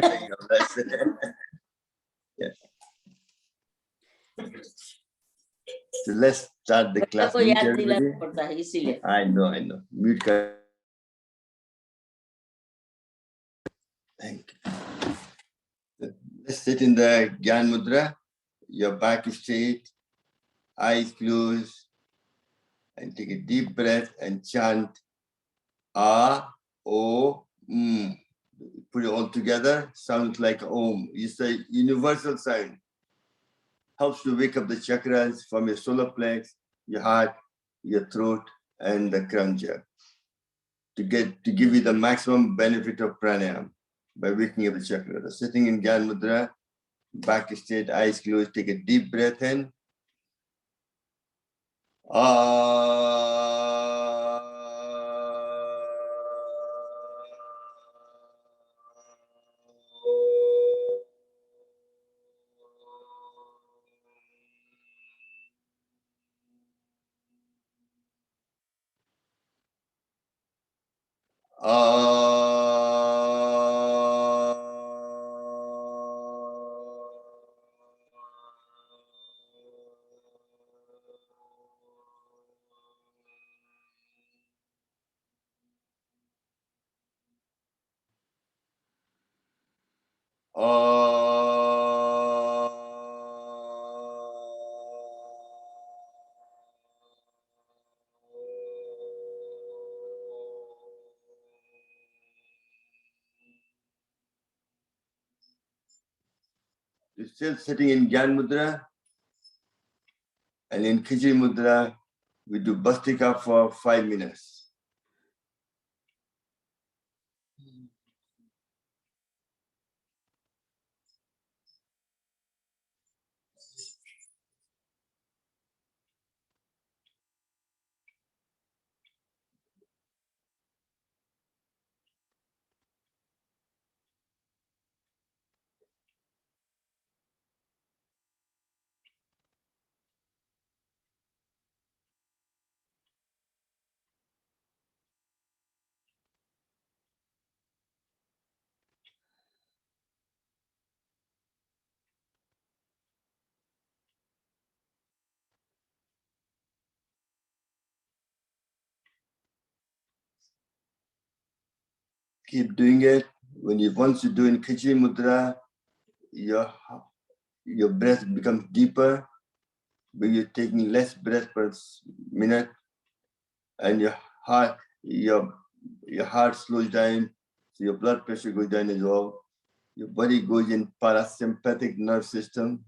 Yeah. So let's start the class. को याद दिलाना पड़ता है इसीलिए. I know. Mute कर. Thank you. Let's sit in the Gyan Mudra. Your back is straight, eyes closed, and take a deep breath and chant A, O, M. Put it all together, sounds like Om. It's a universal sound. Helps to wake up the chakras from your solar plex, your heart, your throat, and the crown chakra. To give you the maximum benefit of pranayama by waking up the chakra. Sitting in Gyan Mudra, back straight, eyes closed, take a deep breath in. You're still sitting in Gyan Mudra, and in Khichdi Mudra, we do Bhastika for 5 minutes. Keep doing it. Once you do in Khichdi Mudra, your breath becomes deeper, but you're taking less breath per minute, and your heart slows down, so your blood pressure goes down as well. Your body goes in parasympathetic nerve system,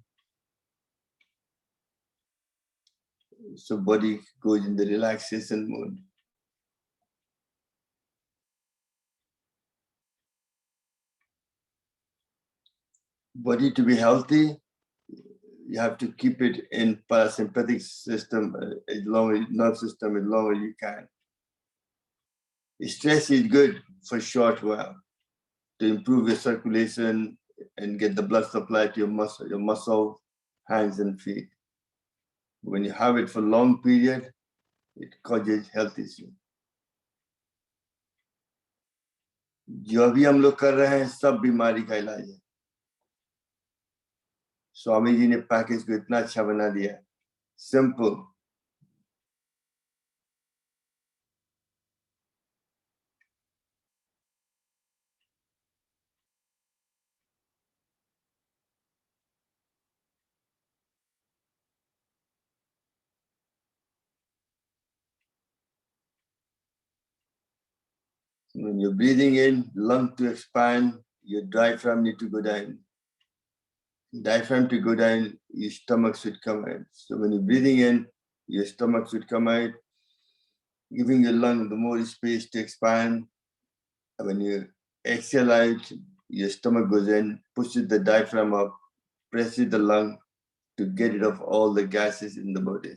so body goes in the relaxation mode. Body to be healthy, you have to keep it in parasympathetic system nerve system as long as you can. Stress is good for short while to improve your circulation and get the blood supply to your muscle, hands and feet. When you have it for long period, it causes health issue. जो अभी हम लोग कर रहे हैं सब बीमारी का इलाज है. स्वामी जी ने पैकेज को इतना अच्छा बना दिया, simple. When you're breathing in, lung to expand, your diaphragm need to go down. Diaphragm to go down, your stomach should come out. So when you're breathing in, your stomach should come out, giving your lung the more space to expand. And when you exhale out, your stomach goes in, pushes the diaphragm up, presses the lung to get rid of all the gases in the body.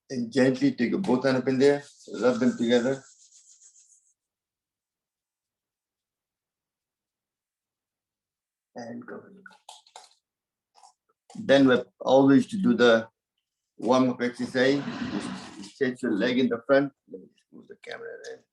And gently take your both hand up in there, rub them together. And go. Then we're always to do the warm-up exercise. You stretch your leg in the front. Let me just move the camera there.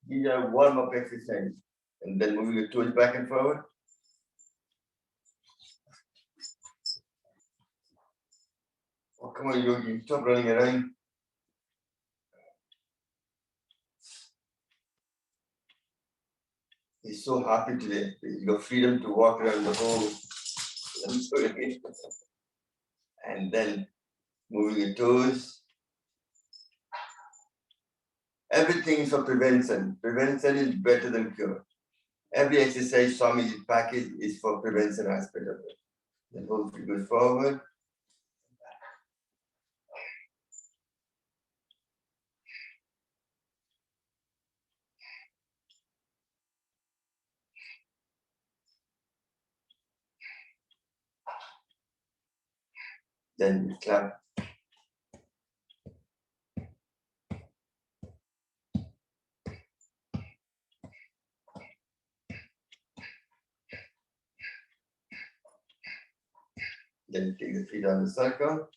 These are warm-up exercise. And then moving your toes back and forward. Oh, come on, Yogi, stop running around. He's so happy today. He's got freedom to walk around the whole. And then moving your toes. Everything is for prevention. Prevention is better than cure. Every exercise Swami's package is for prevention aspect of it. Then hold fingers forward. Then we clap. Then take the feet on the circle.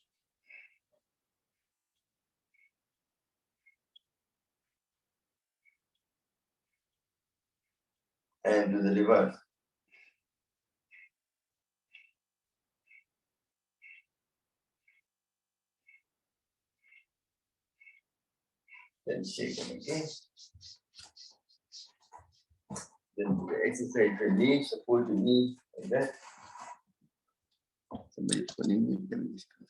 And do the reverse. Then shake them again. Then do the exercise your knees, support your knees like that. Somebody's pulling me. Let me just go.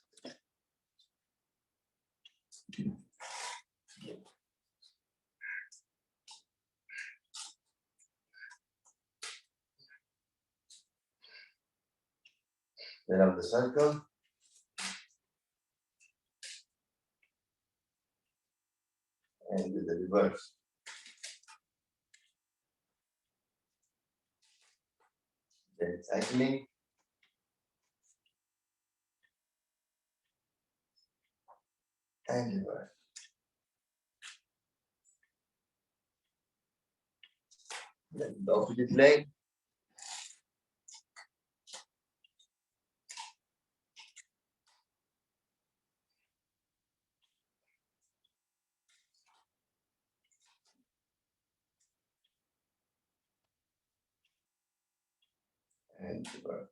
Then up the circle. And do the reverse. Then cycling. And reverse. Then the opposite leg. And reverse.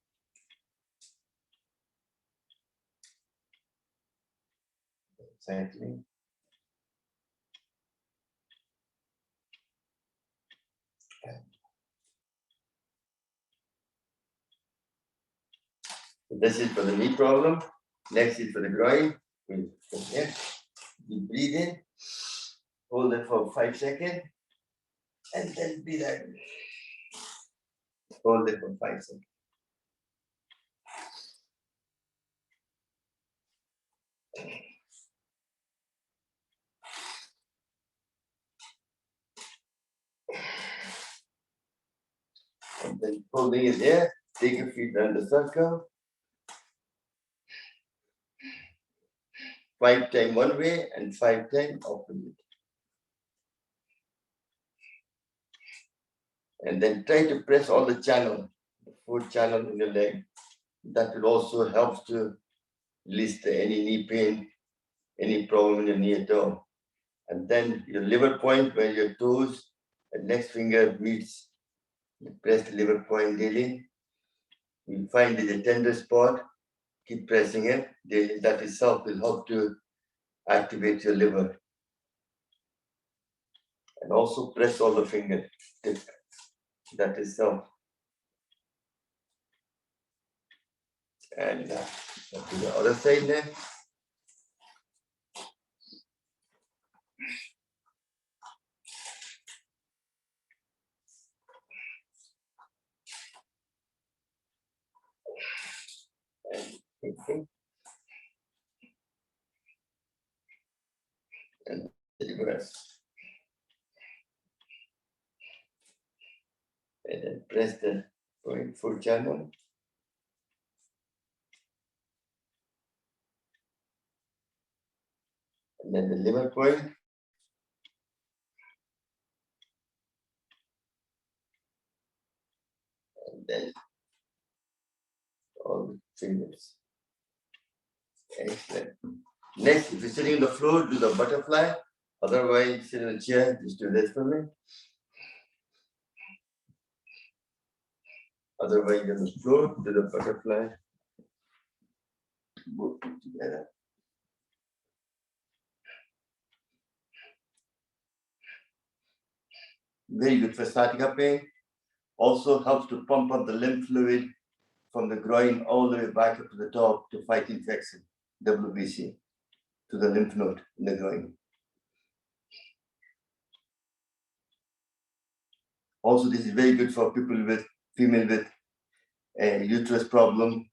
Cycling. This is for the knee problem. Next is for the groin. Yeah. You breathe in, hold it for 5 seconds, and then breathe out. Hold it for 5 seconds. And then holding it there, take your feet around the circle. 5 times one way and 5 times opposite. And then try to press all the channel, the 4 channel in your leg. That will also help to release any knee pain, any problem in your knee at all. And then your liver point where your toes and next finger meets, you press the liver point daily. You find the tender spot, keep pressing it daily. That itself will help to activate your liver. And also press all the fingers. That itself. And to the other side now. And reverse. And then press the point 4 channel. And then the liver point. And then all the fingers. Excellent. Next, if you're sitting on the floor, do the butterfly. Otherwise, sit in a chair, just do this for me. Otherwise, on the floor, do the butterfly. Both together. Very good for sciatica pain. Also helps to pump up the lymph fluid from the groin all the way back up to the top to fight infection, WBC, to the lymph node in the groin. Also, this is very good for people with, female with a uterus problem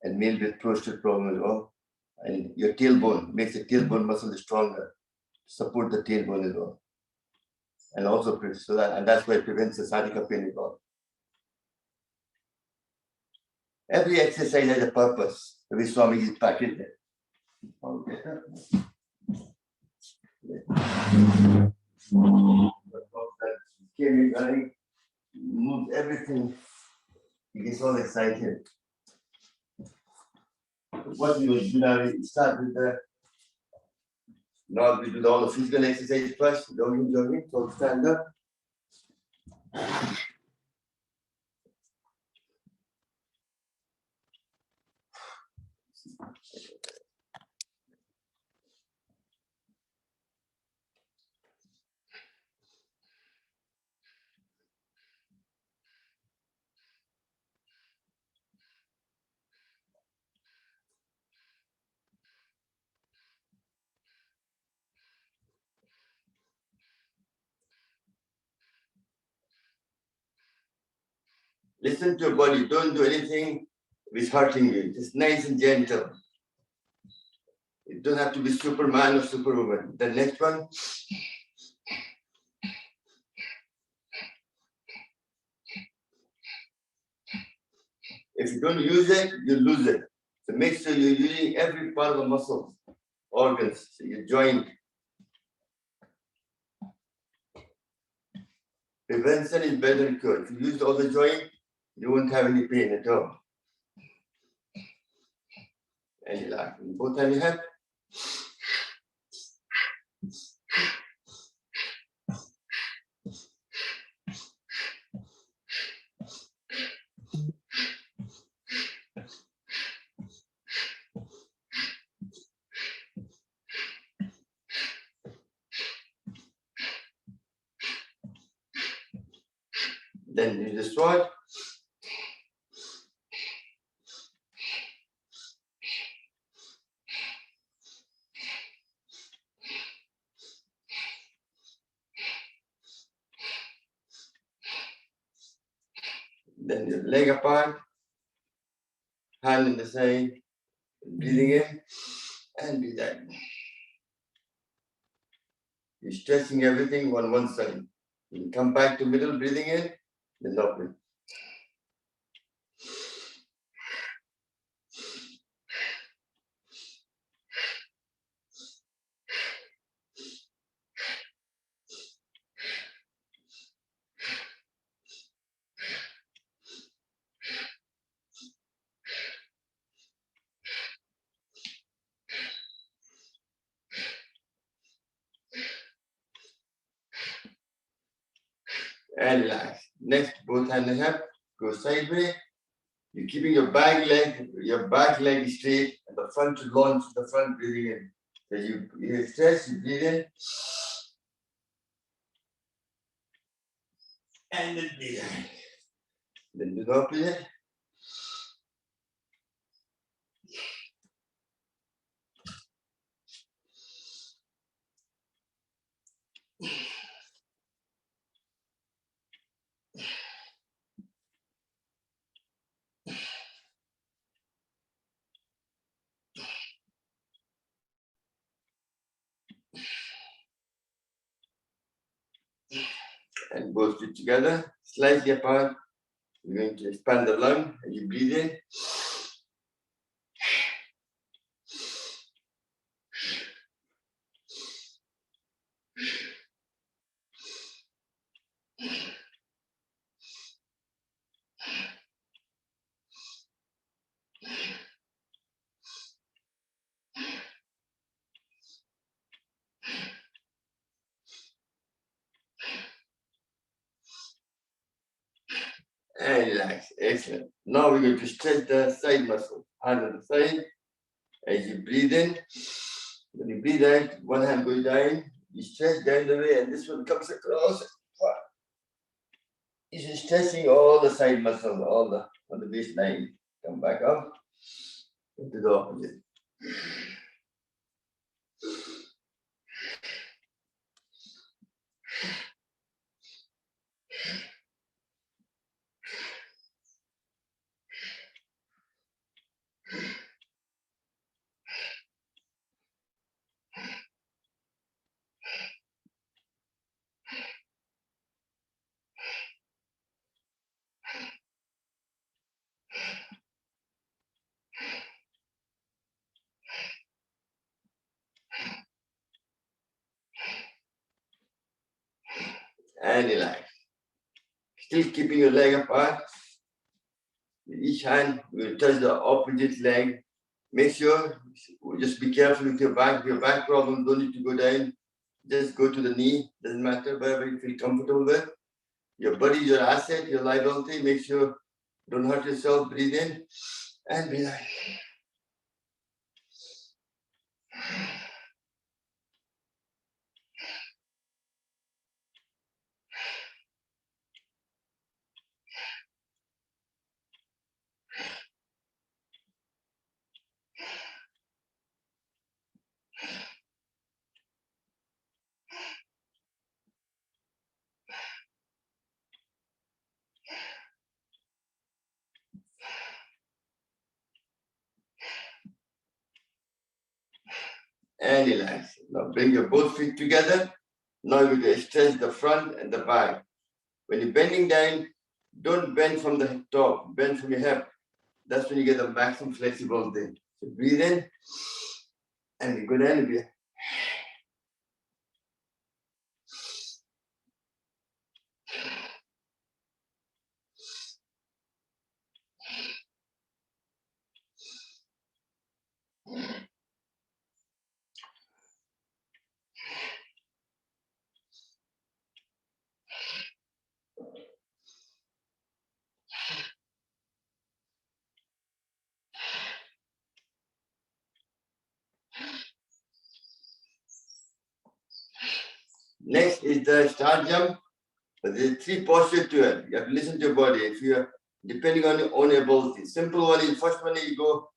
and male with prostate problem as well. And your tailbone makes the tailbone muscle stronger, support the tailbone as well. And also, so that, and that's why it prevents the sciatica pain as well. Every exercise has a purpose. Every Swami is packed there. Move everything. He gets all excited. What we will do now is start with the. Now we do all the physical exercise first. Jogging. So stand up. Listen to your body. Don't do anything which is hurting you. Just nice and gentle. You don't have to be Superman or Superwoman. The next one. If you don't use it, you lose it. So make sure you're using every part of the muscles, organs, so your joint. Prevention is better than cure. If you use all the joint, you won't have any pain at all. And relax. Both hands you have. Then you just sword. Then your leg apart, hand on the side, breathing in and breathe out. You're stretching everything on one side. You come back to middle, breathing in, then open. And relax. Next, both hands and hip, go sideways. You're keeping your back leg straight, and the front to launch the front, breathing in. So you stretch, you breathe in, and then breathe out. Then do the opposite. And both feet together, slightly apart. You're going to expand the lung as you breathe in. And relax. Excellent. Now we're going to stretch the side muscle. Hand on the side. As you breathe in, when you breathe out, one hand goes down, you stretch down the way, and this one comes across. You're stretching all the side muscles, all the on the waistline. Come back up into the opposite. And relax. Still keeping your leg apart. With each hand, you will touch the opposite leg. Make sure, just be careful with your back. If your back problem, don't need to go down. Just go to the knee. Doesn't matter, wherever you feel comfortable with. Your body, your asset, your liability. Make sure don't hurt yourself. Breathe in and breathe out. And relax. Now bring your both feet together. Now you're going to stretch the front and the back. When you're bending down, don't bend from the top, bend from your hip. That's when you get the maximum flexibility. So breathe in and you go down a bit. Next is the start jump, but there's three postures to it. You have to listen to your body. If you're depending on your own ability. Simple one is first one is you go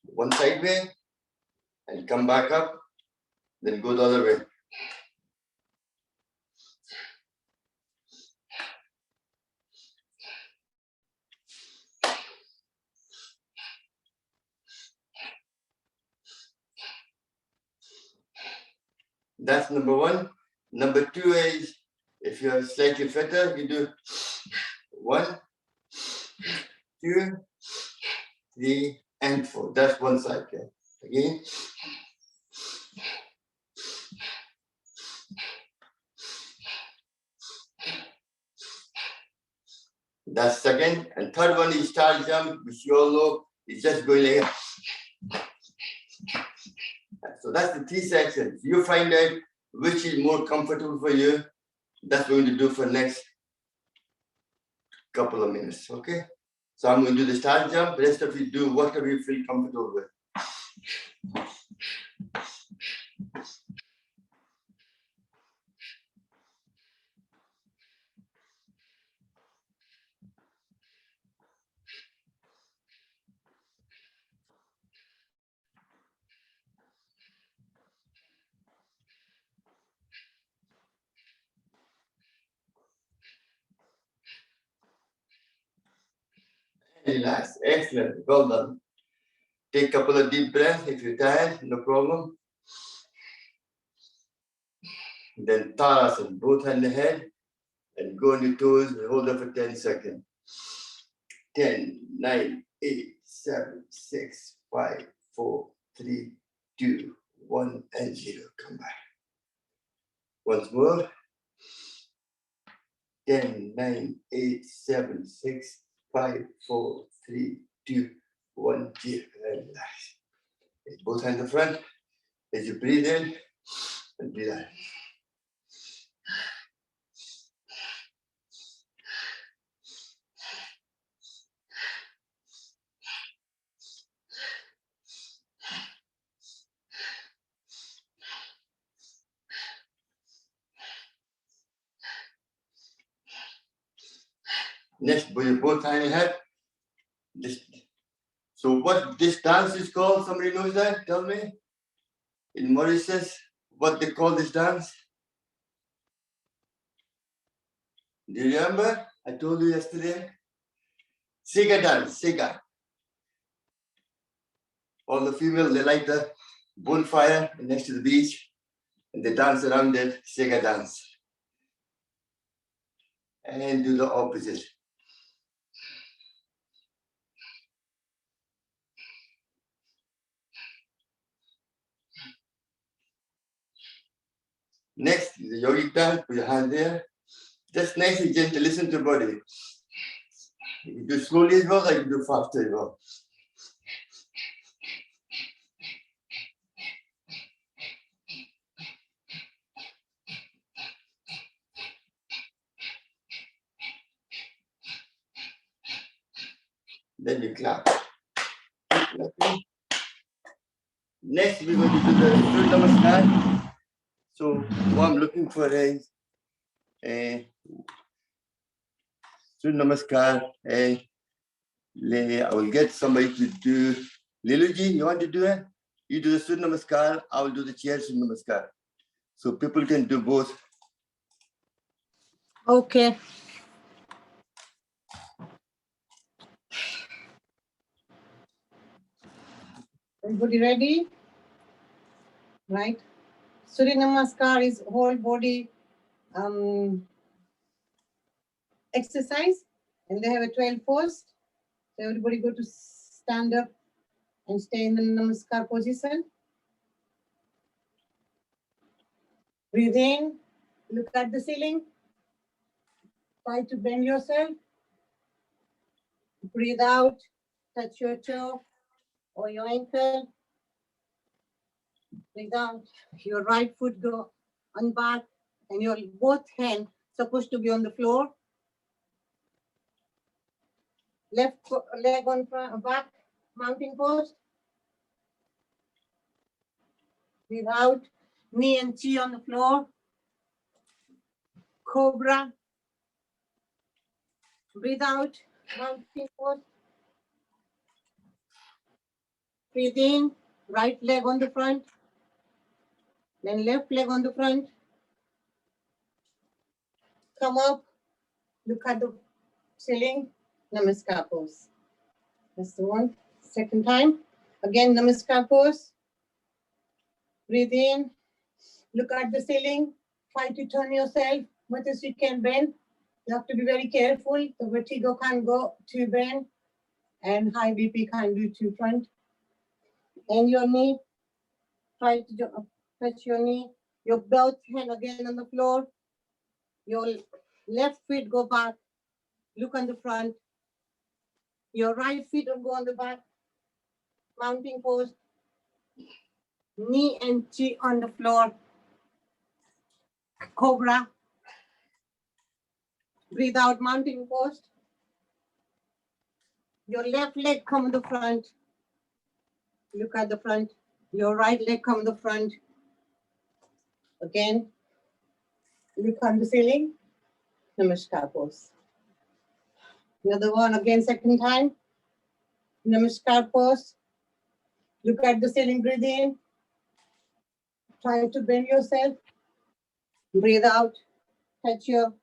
one side way and come back up, then go the other way. That's number one. Number two is, if you're slightly fitter, you do 1, 2, 3, and 4. That's one side. Okay? Again. That's second. And third one is star jump, which you all know is just going like that. So that's the 3 sections. You find out which is more comfortable for you. That's what we're going to do for next couple of minutes. Okay. So I'm going to do the star jump. The rest of you do whatever you feel comfortable with. Relax. Excellent. Well done. Take a couple of deep breaths. If you're tired, no problem. Then Tadasana, both hand the head and go on your toes and hold up for 10 seconds. 10, 9, 8, 7, 6, 5, 4, 3, 2, 1, and 0. Come back. Once more. 10, 9, 8, 7, 6, 5, 4, 3, 2, 1, 0. And relax. Both hands in front. As you breathe in and breathe out. Next, put your both hands in your head. So what this dance is called, somebody knows that? Tell me. In Mauritius, what they call this dance? Do you remember? I told you yesterday. Sega dance, Sega. All the females, they light the bonfire next to the beach and they dance around it, Sega dance. And do the opposite. Next is the yogic dance, put your hand there. Just nice and gentle, listen to your body. You do slowly as well, or you do faster as well. Then you clap. Next, we're going to do the Surya Namaskar. So, what I'm looking for is Surya Namaskar. I will get somebody to do. Liluji, you want to do it? You do the Surya Namaskar, I will do the chair Surya Namaskar. So, people can do both. Okay. Everybody ready? Right. Surya Namaskar is whole body exercise, and they have a 12 pose. So everybody go to stand up and stay in the Namaskar position. Breathe in, look at the ceiling. Try to bend yourself. Breathe out, touch your toe or your ankle. Breathe out. Your right foot go on back and your both hands supposed to be on the floor. Left leg on front, back, mountain pose. Breathe out, knee and chi on the floor. Cobra. Breathe out, mountain pose. Breathe in, right leg on the front. Then left leg on the front. Come up, look at the ceiling, Namaskar pose. That's the one. Second time. Again, Namaskar pose. Breathe in. Look at the ceiling. Try to turn yourself much as you can bend. You have to be very careful. The vertigo can't go too bend and high BP can't do too front. And your knee, try to touch your knee. Your both hand again on the floor. Your left feet go back. Look on the front. Your right feet will go on the back. Mounting pose. Knee and chin on the floor. Cobra. Breathe out, mounting pose. Your left leg come in the front. Look at the front. Your right leg come in the front. Again. Look on the ceiling. Namaskar pose. Another one again, second time. Namaskar pose. Look at the ceiling, breathe in. Try to bend yourself. Breathe out. Touch your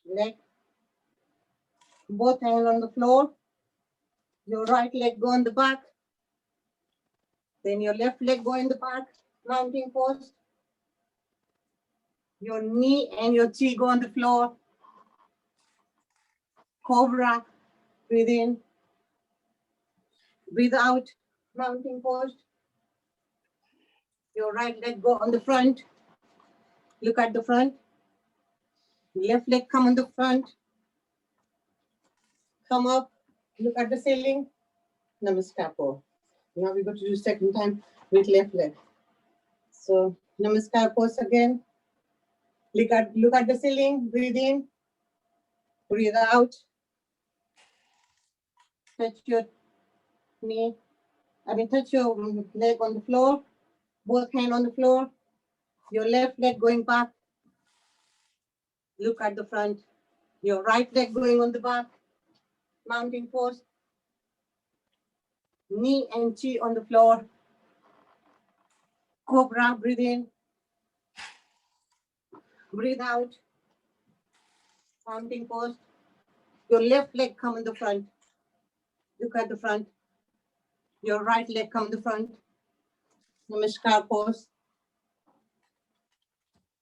leg. Both hands on the floor. Your right leg go on the back. Then your left leg go in the back. Mounting pose. Your knee and your chin go on the floor. Cobra. Breathe in. Breathe out. Mounting pose. Your right leg go on the front. Look at the front. Left leg come on the front. Come up. Look at the ceiling. Namaskar pose. Now we're going to do second time with left leg. So Namaskar pose again. Look at the ceiling. Breathe in. Breathe out. Touch your knee. Touch your leg on the floor. Both hands on the floor. Your left leg going back. Look at the front. Your right leg going on the back. Mounting pose. Knee and chin on the floor. Cobra, breathe in. Breathe out. Mounting pose. Your left leg come in the front. Look at the front. Your right leg come in the front. Namaskar pose.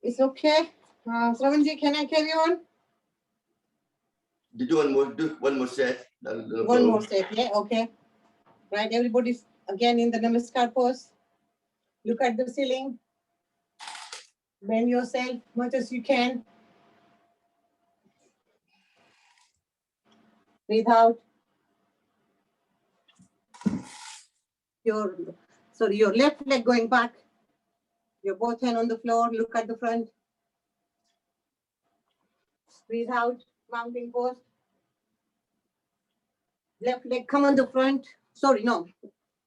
It's okay. Shravanji, can I carry on? Do one more set. One more set, yeah, okay. Right, everybody's again in the Namaskar pose. Look at the ceiling. Bend yourself much as you can. Breathe out. Your left leg going back. Your both hand on the floor. Look at the front. Breathe out. Mounting pose. Left leg come on the front. Sorry, no.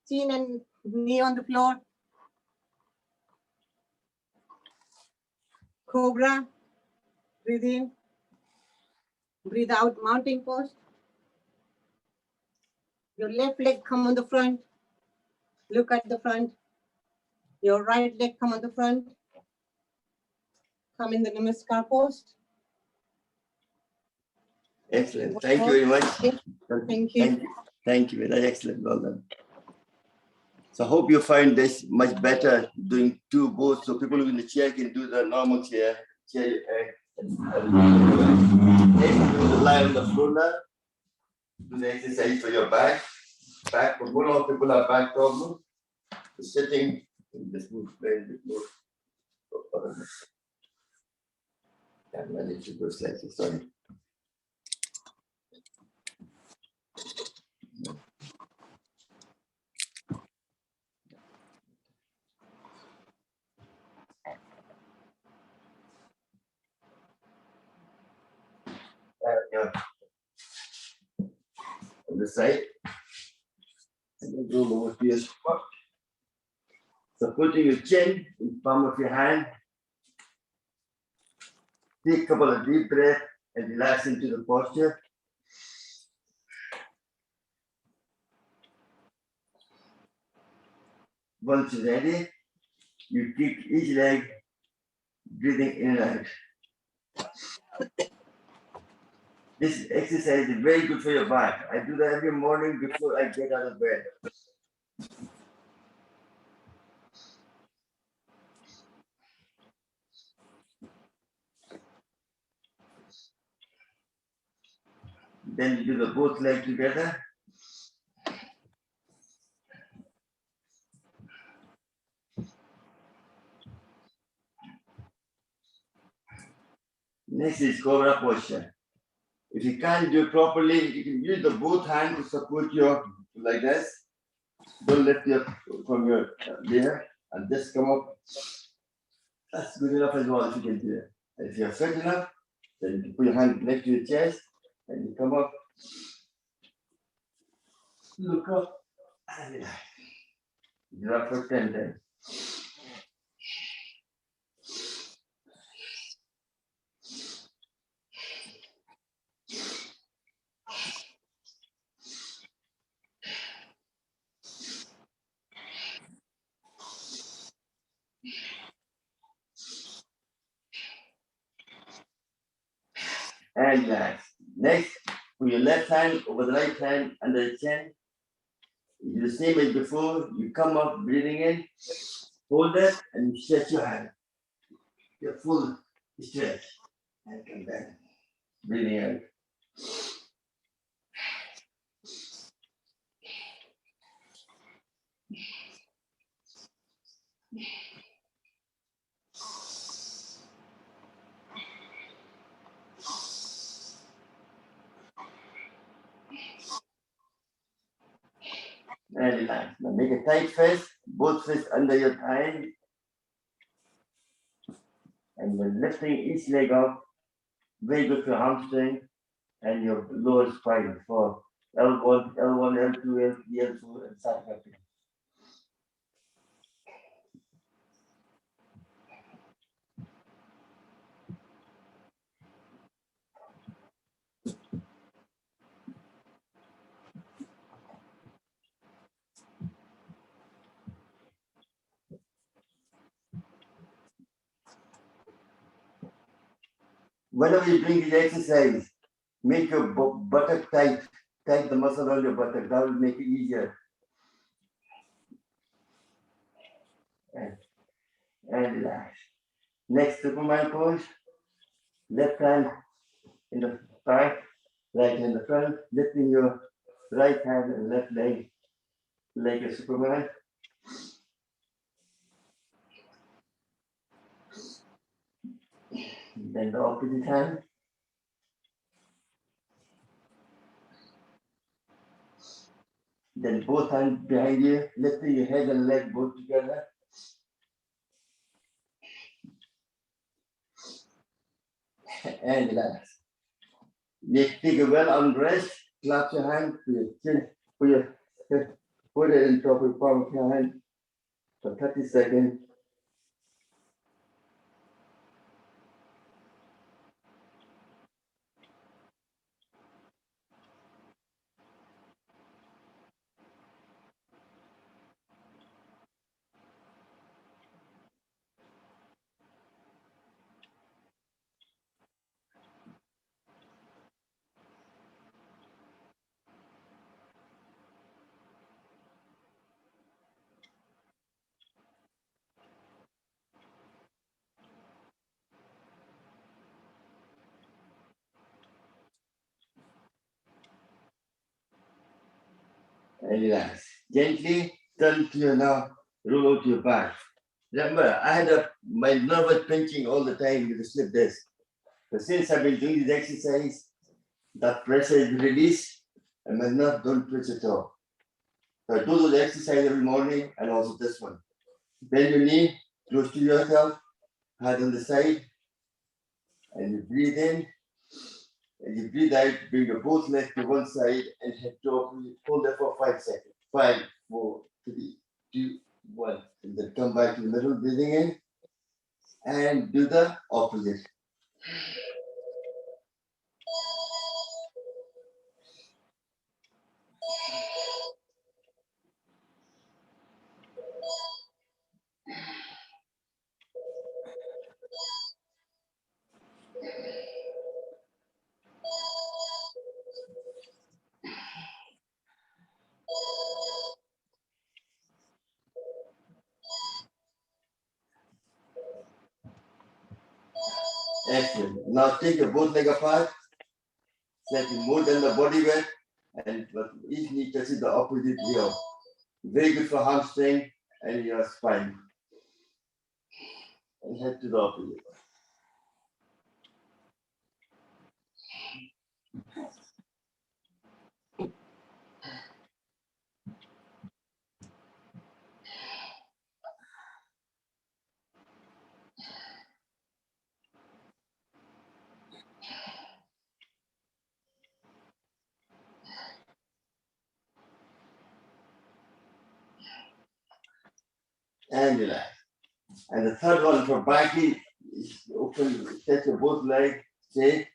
Chin and knee on the floor. Cobra. Breathe in. Breathe out. Mounting pose. Your left leg come on the front. Look at the front. Your right leg come on the front. Come in the Namaskar pose. Excellent. Thank you very much. Thank you. Thank you. That's excellent. Well done. So I hope you find this much better doing both. So people in the chair can do the normal chair. Lie on the floor now. Do the exercise for your back. Back. For more of people have back problems. Sitting in this move, can't manage to go slightly. Sorry. On the side. And then go over to your spot. So putting your chin in palm of your hand. Take a couple of deep breaths and relax into the posture. Once you're ready, you kick each leg, breathing in and out. This exercise is very good for your back. I do that every morning before I get out of bed. Then you do the both legs together. Next is cobra posture. If you can't do it properly, you can use the both hands to support your like this. Don't lift your from your there and just come up. That's good enough as well if you can do it. And if you're fit enough, then you put your hand next to your chest and you come up. Look up and relax. Drop for 10 then. And relax. Next, put your left hand over the right hand under the chin. You do the same as before. You come up, breathing in, hold it, and you stretch your hand. Your full stretch. And come back. Breathing out. And relax. Now make a tight fist, both fists under your thigh. And you're lifting each leg up. Very good for your hamstring and your lower spine for L1, L2, L3, L4, and side happy. Whenever you doing this exercise, make your buttock tight. Tight the muscle on your buttock. That will make it easier. And relax. Next, Superman pose. Left hand in the back, right hand in the front, lifting your right hand and left leg like a Superman. Then the opposite hand. Then both hands behind you, lifting your head and leg both together. And relax. Next, take a well-armed rest. Clap your hand to your chin, put your put it in top of the palm of your hand for 30 seconds. And relax. Gently turn to your now, roll out your back. Remember, I had my nervous pinching all the time with the slip disc. But since I've been doing this exercise, that pressure is released and my nerve don't twitch at all. So I do those exercises every morning and also this one. Bend your knee close to yourself, hand on the side, and you breathe in. And you breathe out, bring your both legs to one side and head to hold there for 5 seconds. 5, 4, 3, 2, 1. And then come back to the middle, breathing in. And do the opposite. Excellent. Now take your both leg apart. slightly more than the body weight, and but each knee touches the opposite heel. Very good for hamstring and your spine. And head to the opposite. And relax. And the third one for backing is open, stretch your both legs straight.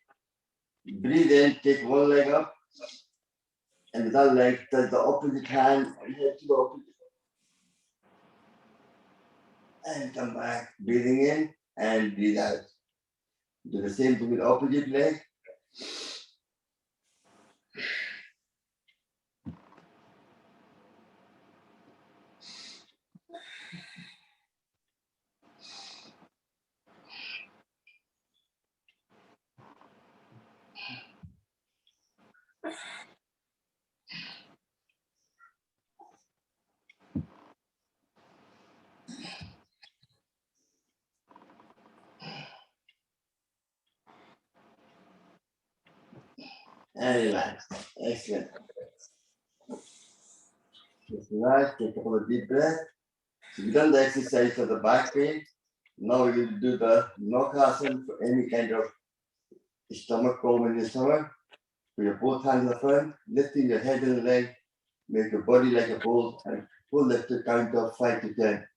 Breathe in, take one leg up, and the other leg touch the opposite hand and head to the opposite. And come back, breathing in and breathe out. Do the same thing with opposite leg. And relax. Excellent. Just relax, take a couple of deep breaths. So we've done the exercise for the back pain. Now we will do the Nokasana for any kind of stomach problem in your stomach. Put your both hands in the front, lifting your head and leg, make your body like a ball, and pull lift to count of 5 to 10.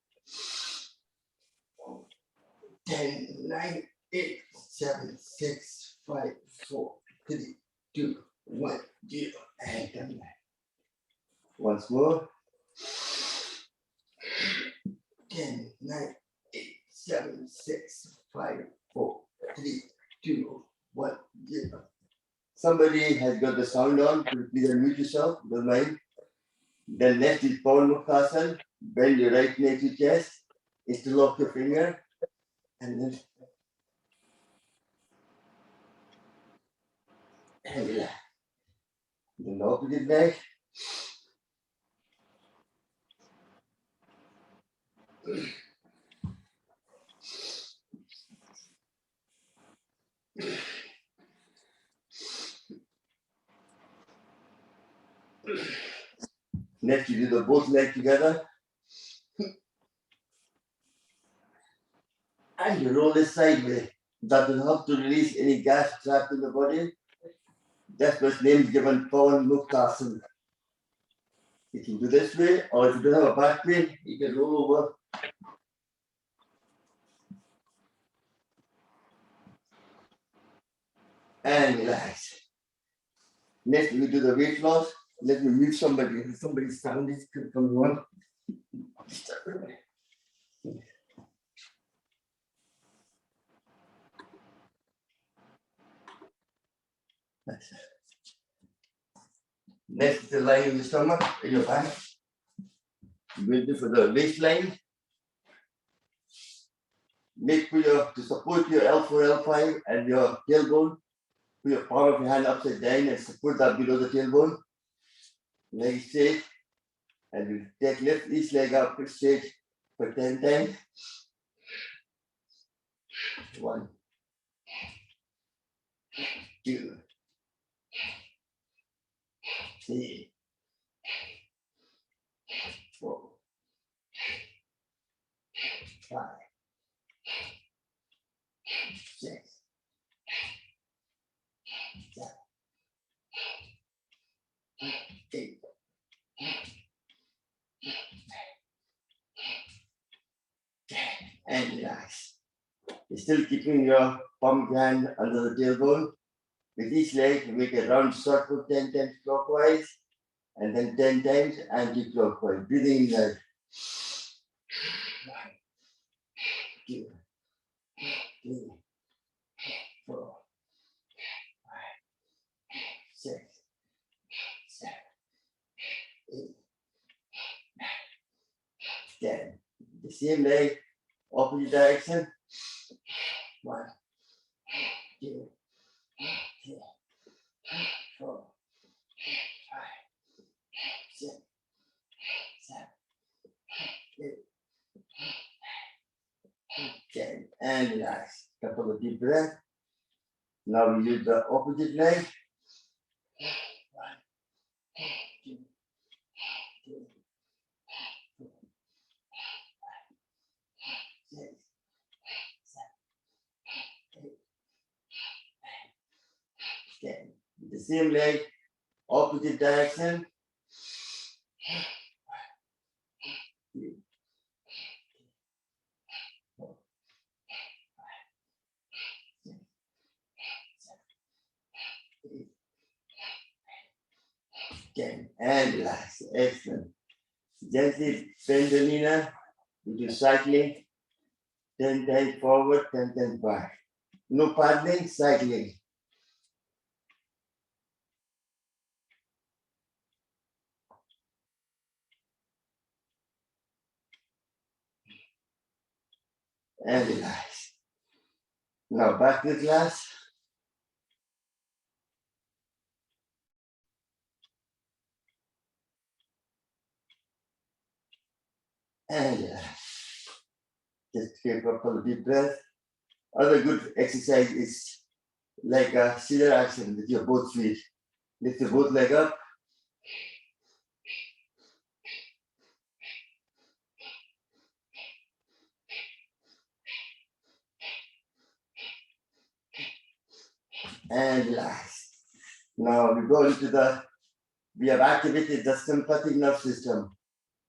10, 9, 8, 7, 6, 5, 4, 3, 2, 1, 0, and come back. Once more. 10, 9, 8, 7, 6, 5, 4, 3, 2, 1, 0. Somebody has got the sound on, please unmute yourself, don't mind. Then next is Pawan Muktasana. Bend your right knee to chest, interlock your finger, and then and relax. Then the opposite leg. Next, you do the both legs together. And you roll it sideways. That will help to release any gas trapped in the body. That's what name is given Pawan Muktasana. You can do this way, or if you don't have a back pain, you can roll over. And relax. Next, we do the weight loss. Let me mute somebody. Somebody's sound is coming on. Next is the line in the stomach, in your back. We'll do for the waistline. Make for to support your L4, L5 and your tailbone. Put your palm of your hand upside down and support that below the tailbone. Leg straight. And you lift each leg up straight for 10 times. 1, 2, 3, 4, 5, 6, 7, 8. And relax. You're still keeping your palm of your hand under the tailbone. With each leg, you make a round circle 10 times clockwise and then 10 times anti-clockwise. Breathing in there. 1, 2, 3, 4, 5, 6, 7, 8, 9, 10. The same leg, opposite direction. 1, 2, 3, and relax. Couple of deep breaths. Now we use the opposite leg. Okay. The same leg, opposite direction. Okay, and relax. Excellent. Gently bend the knee now. We do cycling. 10 times forward, 10 times back. No paddling, cycling. And relax. Now back to the class. And relax. Just take a couple of deep breaths. Other good exercise is like a scissor action with your both feet. Lift your both leg up. And relax. Now we go into we have activated the sympathetic nerve system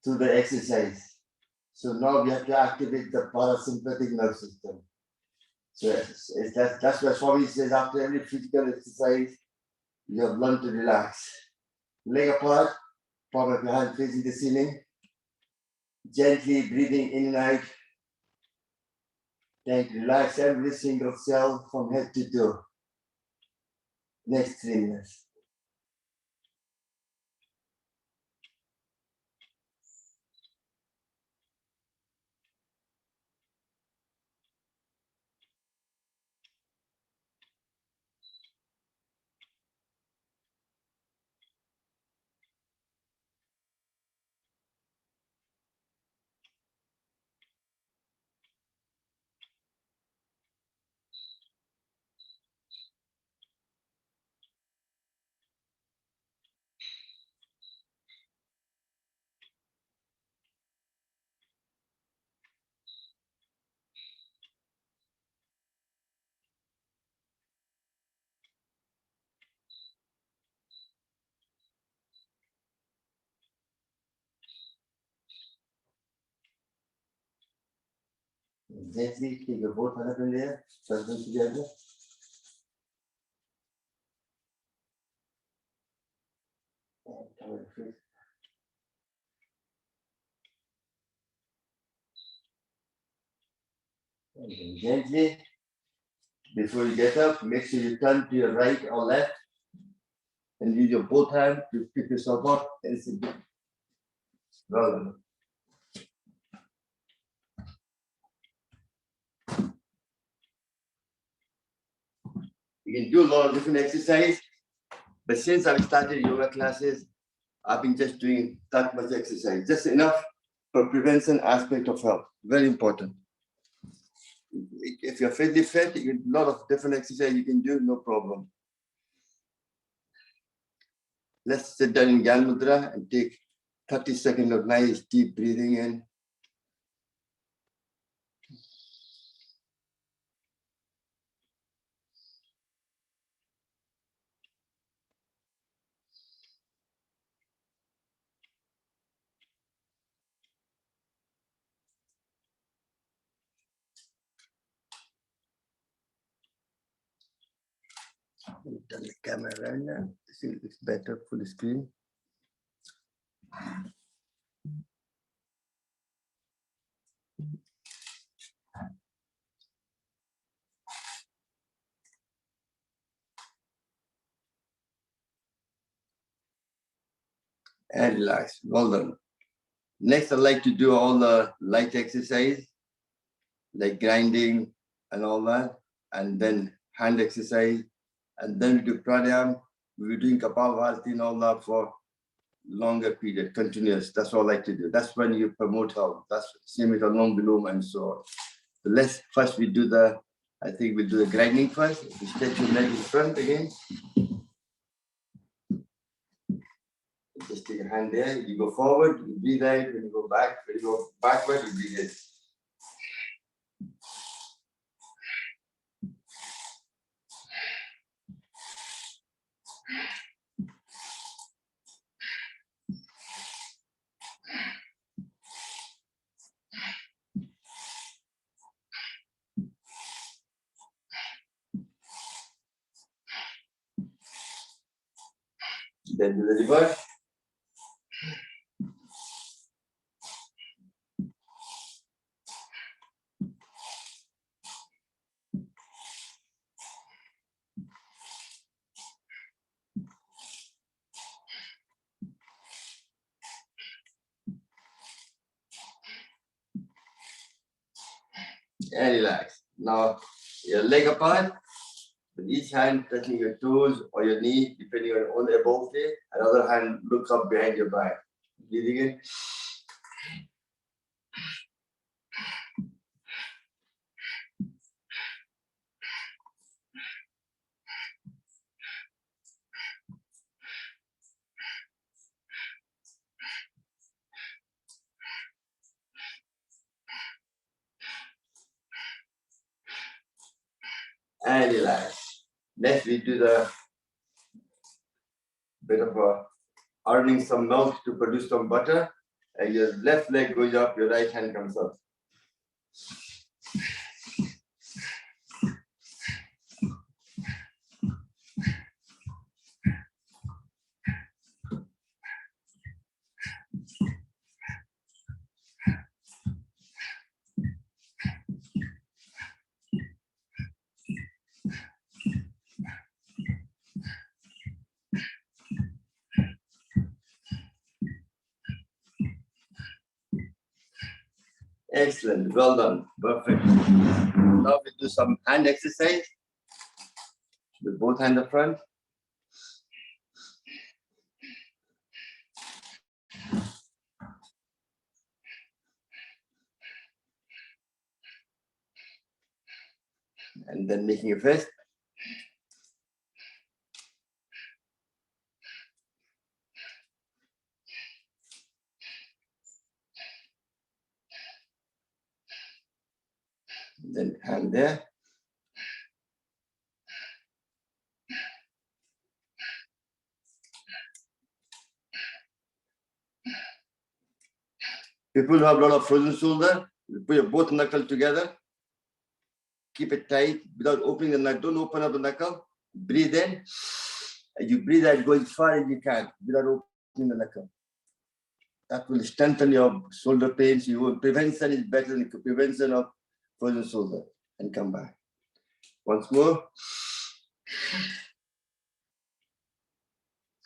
through the exercise. So now we have to activate the parasympathetic nerve system. So that's why Swami says after every physical exercise, you have learned to relax. Leg apart, palm of your hand facing the ceiling. Gently breathing in and out. Then relax every single cell from head to toe. Next 3 minutes. Gently take your both hands in there, touch them together. And cover the face. And then gently, before you get up, make sure you turn to your right or left and use your both hands to pick yourself up and sit down. Well done. You can do a lot of different exercise, but since I've started yoga classes, I've been just doing that much exercise, just enough for prevention aspect of health. Very important. If you're physically fit, you can a lot of different exercise you can do, no problem. Let's sit down in Gyan Mudra and take 30 seconds of nice deep breathing in. Turn the camera around now. See if it's better full screen. And relax. Well done. Next, I'd like to do all the light exercise, like grinding and all that, and then hand exercise, and then we do pranayama. We're doing Kapalbhati and all that for longer period, continuous. That's what I like to do. That's when you promote health. That's same with Anulom Vilom and so on. So let's first we do the, I think we'll do the grinding first. You stretch your leg in front again. Just take a hand there. You go forward, you breathe out. When you go back, when you go backward, you breathe in. Then do the reverse. And relax. Now your leg apart, with each hand touching your toes or your knee, depending on the above day. Another hand looks up behind your back. Breathing in. And relax. Next we do the bit of earning some milk to produce some butter. And your left leg goes up, your right hand comes up. Excellent, well done, perfect. Now we do some hand exercise with both hands up front. And then making a fist. Then hand there. People who have a lot of frozen shoulder, you put your both knuckles together. Keep it tight without opening the knuckle. Don't open up the knuckle. Breathe in. And you breathe out, go as far as you can without opening the knuckle. That will strengthen your shoulder pains. Prevention is better than prevention of frozen shoulder. And come back. Once more.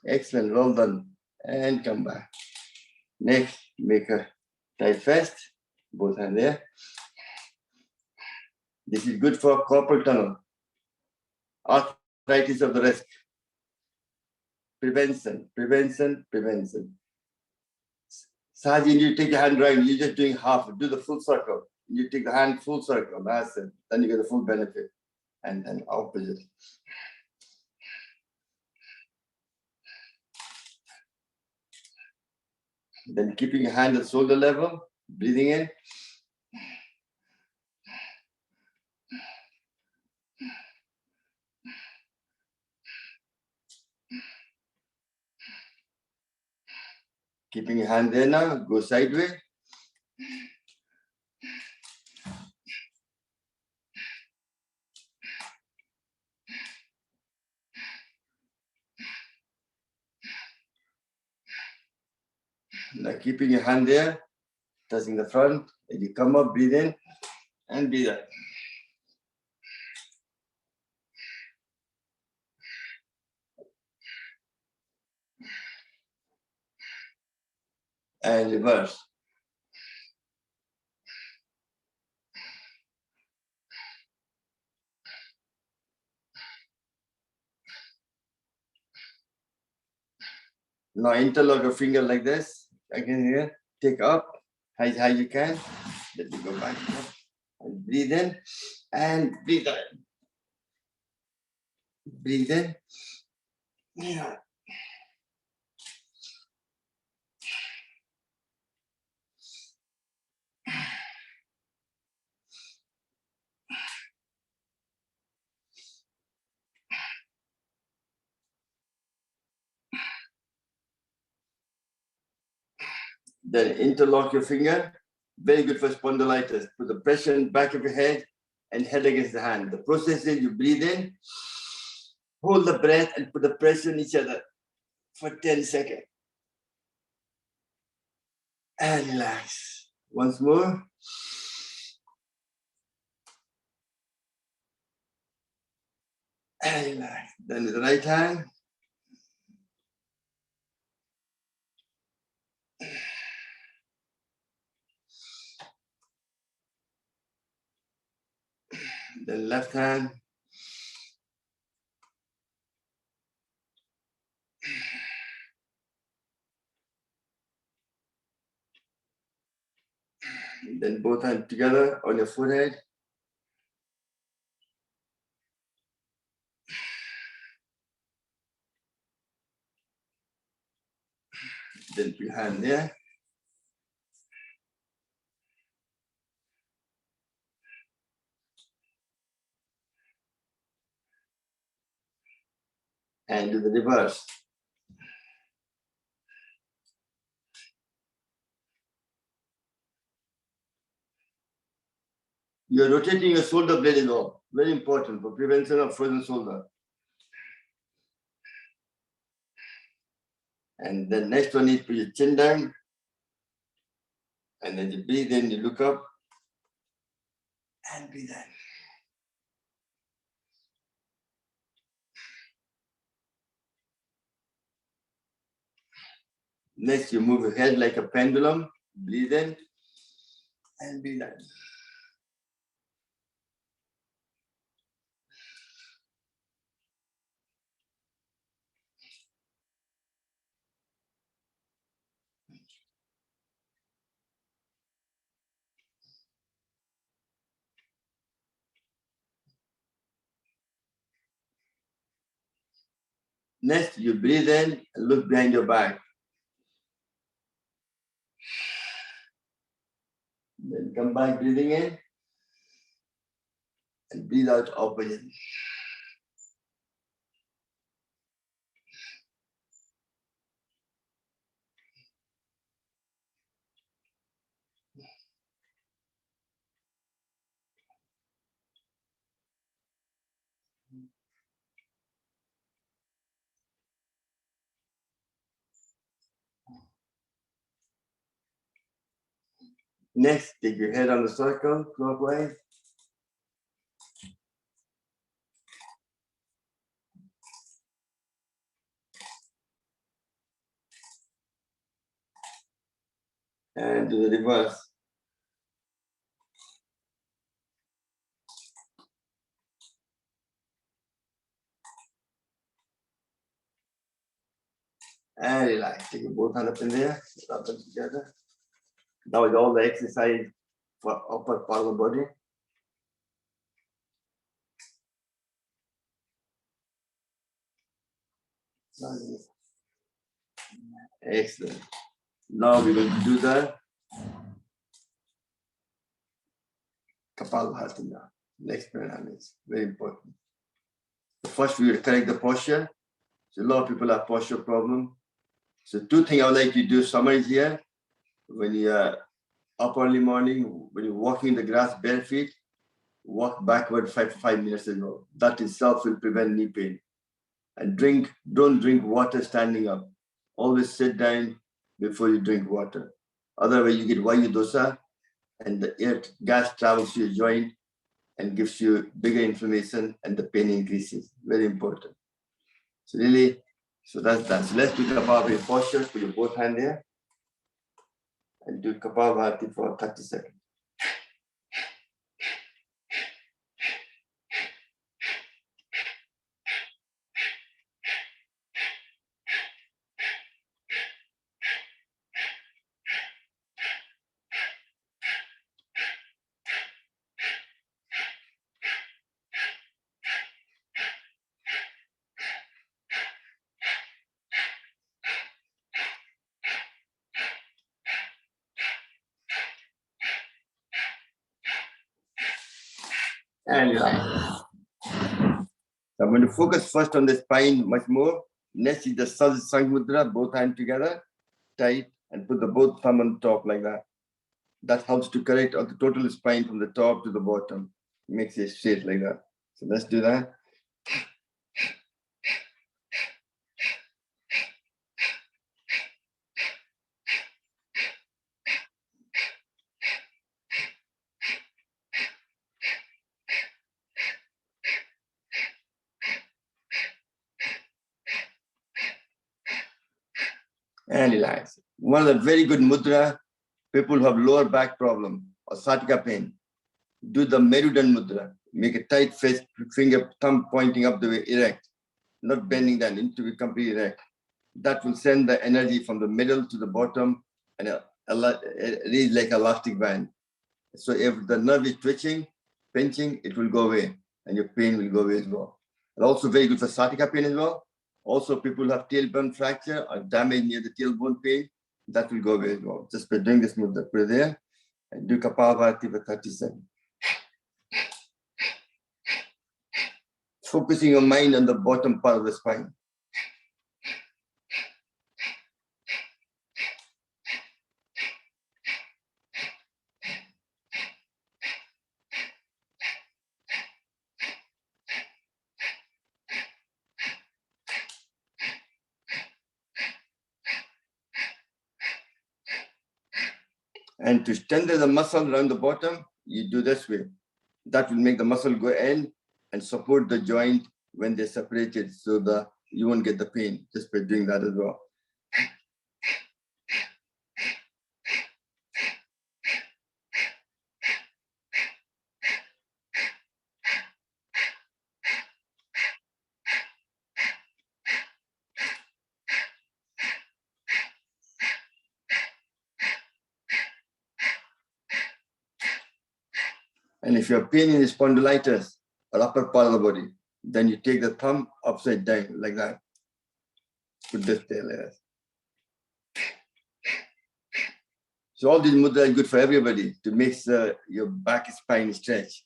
Excellent, well done. And come back. Next, make a tight fist. Both hands there. This is good for carpal tunnel, arthritis of the wrist. Prevention, prevention, prevention. Saji, you take your hand right, you're just doing half, do the full circle. You take the hand full circle, that's it. Then you get the full benefit. And then opposite. Then keeping your hand at shoulder level, breathing in. Keeping your hand there now, go sideways. Now keeping your hand there, touching the front, and you come up, breathe in, and breathe out. And reverse. Now interlock your finger like this. Again here, take up, as high you can. Let me go back. And breathe in and breathe out. Breathe in. Yeah. Then interlock your finger. Very good for spondylitis. Put the pressure in the back of your head and head against the hand. The process is you breathe in, hold the breath and put the pressure on each other for 10 seconds. And relax. Once more. And relax. Then with the right hand. Then left hand. Then both hands together on your forehead. Then put your hand there. And do the reverse. You're rotating your shoulder blade as well. Very important for prevention of frozen shoulder. And then next one is put your chin down. And then you breathe in, you look up. And breathe in. Next, you move your head like a pendulum. Breathe in. And breathe out. Next, you breathe in and look behind your back. Then come back, breathing in. And breathe out opposite. Next, take your head on the circle, clockwise. And do the reverse. And relax. Take your both hands up in there, rub them together. That was all the exercise for upper part of the body. Excellent. Now we're going to do the Kapalbhati now. Next pranayama is very important. First, we will correct the posture. So a lot of people have posture problem. So two things I would like you to do, summarize here. When you are up early morning, when you're walking in the grass bare feet, walk backward 5 minutes ago. That itself will prevent knee pain. And don't drink water standing up. Always sit down before you drink water. Otherwise, you get Vayu dosa, and the gas travels to your joint and gives you bigger inflammation, and the pain increases. Very important. So really, so that's that. So let's do Kapalbhati posture. Put your both hand there and do Kapalbhati for 30 seconds. And relax. So I'm going to focus first on the spine much more. Next is the Satsang Mudra, both hands together, tight, and put the both thumb on top like that. That helps to correct the total spine from the top to the bottom. Makes it straight like that. So let's do that. And relax. One of the very good mudra, people who have lower back problem or sciatica pain, do the Merudan mudra. Make a tight fist, finger, thumb pointing up the way, erect, not bending down, into be completely erect. That will send the energy from the middle to the bottom and it is like elastic band. So if the nerve is twitching, pinching, it will go away and your pain will go away as well. And also very good for sciatica pain as well. Also, people who have tailbone fracture or damage near the tailbone pain, that will go away as well. Just by doing this mudra, put it there and do Kapalabhati for 30 seconds. Focusing your mind on the bottom part of the spine. And to strengthen the muscle around the bottom, you do this way. That will make the muscle go in and support the joint when they're separated so that you won't get the pain just by doing that as well. And if you're pain in the spondylitis or upper part of the body, then you take the thumb upside down like that. Put this there like that. So all these mudras are good for everybody to make your back spine stretch.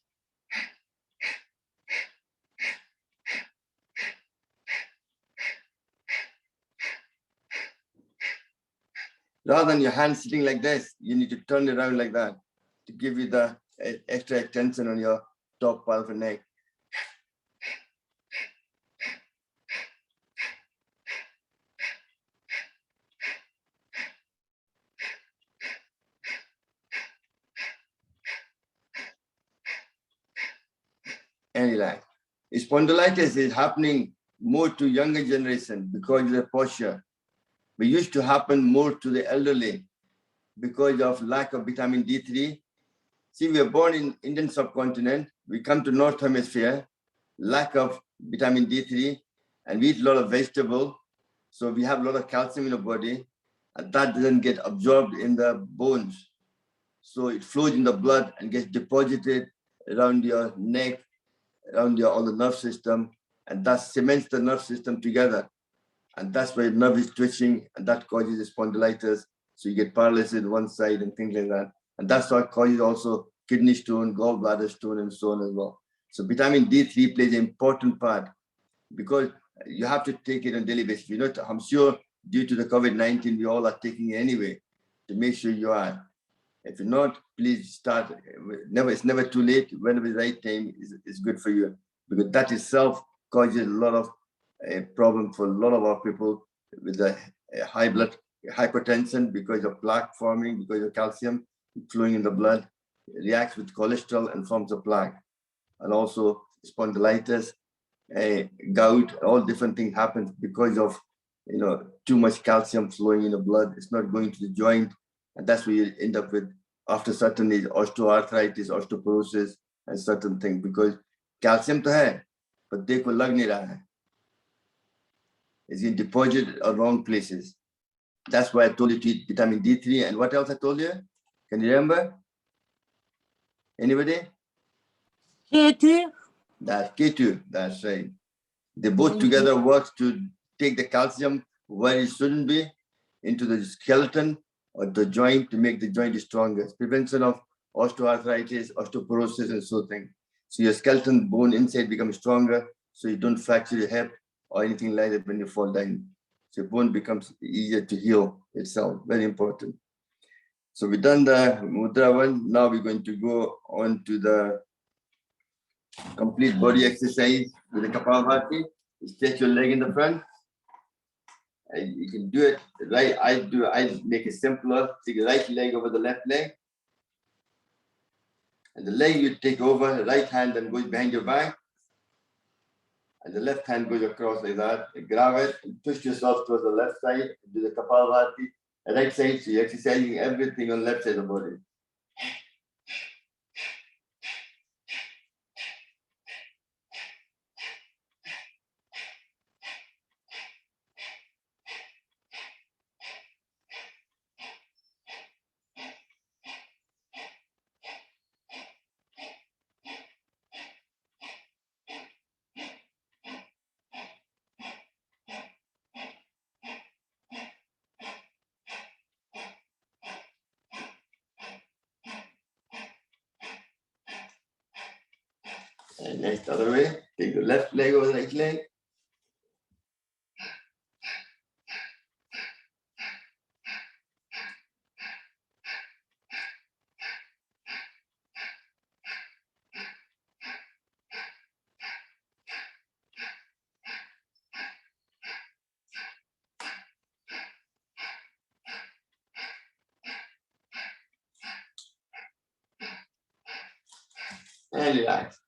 Rather than your hand sitting like this, you need to turn it around like that to give you the extra extension on your top part of the neck. And relax. Spondylitis is happening more to younger generation because of the posture. It used to happen more to the elderly because of lack of vitamin D3. See, we are born in Indian subcontinent. We come to North Hemisphere, lack of vitamin D3, and we eat a lot of vegetable. So we have a lot of calcium in the body, and that doesn't get absorbed in the bones. So it flows in the blood and gets deposited around your neck, around all the nerve system, and that cements the nerve system together. And that's why the nerve is twitching, and that causes spondylitis. So you get paralysis on one side and things like that. And that's what causes also kidney stone, gallbladder stone, and so on as well. So vitamin D3 plays an important part because you have to take it on a daily basis. You know, I'm sure due to the COVID-19, we all are taking it anyway to make sure you are. If you're not, please start. It's never too late. Whenever the right time is good for you, because that itself causes a lot of problem for a lot of our people with the high blood hypertension because of plaque forming, because of calcium flowing in the blood, reacts with cholesterol and forms a plaque, and also spondylitis, gout, all different things happen because of too much calcium flowing in the blood. It's not going to the joint, and that's where you end up with after certain age osteoarthritis, osteoporosis, and certain things because calcium to hai, but dekho lag nahi raha hai. It's in deposited at wrong places. That's why I told you to eat vitamin D3. And what else I told you? Can you remember? Anybody? K2. That's K2. That's right. They both together work to take the calcium where it shouldn't be into the skeleton or the joint to make the joint stronger. It's prevention of osteoarthritis, osteoporosis, and so things. So your skeleton bone inside becomes stronger, so you don't fracture your hip or anything like that when you fall down. So your bone becomes easier to heal itself. Very important. So we've done the mudra one. Now we're going to go on to the complete body exercise with the Kapalabhati. Stretch your leg in the front. And you can do it right. I make it simpler. Take the right leg over the left leg. And the leg you take over, the right hand then goes behind your back. And the left hand goes across like that. And grab it and push yourself towards the left side. Do the Kapalabhati. The right side, so you're exercising everything on the left side of the body. And next other way, take the left leg over the right leg. And relax.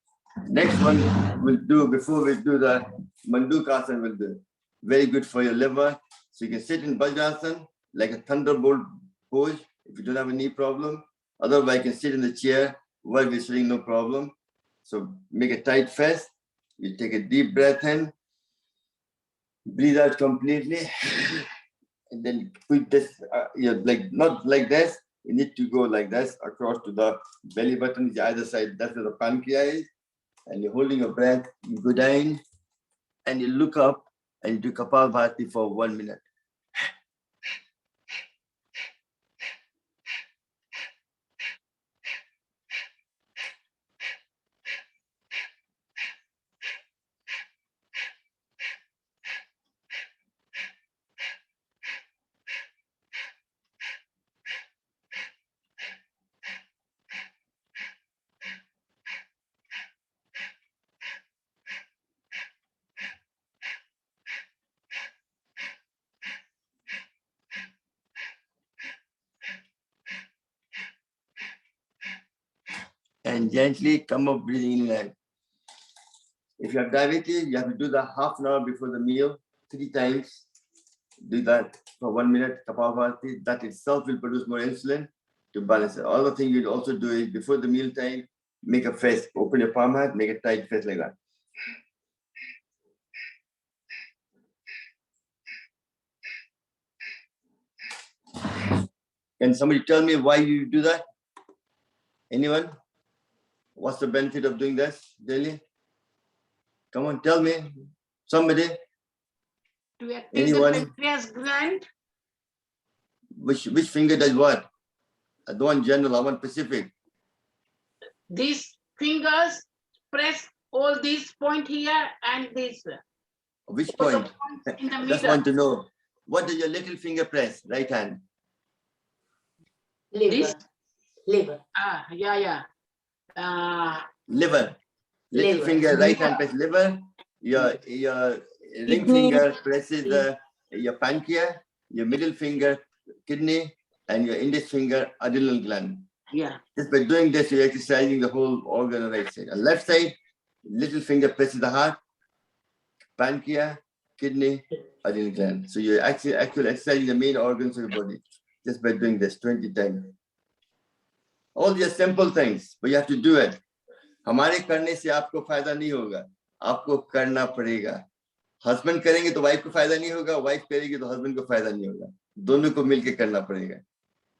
Next one we'll do, before we do the Mandukasana, we'll do. Very good for your liver. So you can sit in Vajrasana like a thunderbolt pose if you don't have a knee problem. Otherwise, you can sit in the chair while we're sitting, no problem. So make a tight fist. You take a deep breath in, breathe out completely, and then put this, like not like this. You need to go like this across to the belly button, the other side. That's where the pancreas is. And you're holding your breath. You go down, and you look up, and you do Kapalabhati for 1 minute. And gently come up breathing in and out. If you have diabetes, you have to do that half an hour before the meal, 3 times. Do that for 1 minute, Kapalabhati. That itself will produce more insulin to balance it. Other thing you'll also do is before the meal time, make a fist, open your palm out, make a tight fist like that. Can somebody tell me why you do that? Anyone? What's the benefit of doing this daily? Come on, tell me. Somebody? To active Anyone? the pancreas gland. Which finger does what? I don't want general, I want specific. These fingers press all these point here and this. Which all the point? points in the Just middle. want to know. What does your little finger press? Right hand. This. Liver. Yeah. Liver. Little Liver. finger, right hand press liver. Your ring finger presses your pancreas. Your middle finger, kidney, and your index finger, adrenal gland. Yeah. Just by doing this, you're exercising the whole organ on the right side. On left side, little finger presses the heart, pancreas, kidney, adrenal gland. So you're actually exercising the main organs of your body just by doing this 20 times. All these simple things, but you have to do it. हमारे करने से आपको फायदा नहीं होगा, आपको करना पड़ेगा. हस्बैंड करेंगे तो वाइफ को फायदा नहीं होगा, वाइफ करेगी तो हस्बैंड को फायदा नहीं होगा. दोनों को मिलके करना पड़ेगा.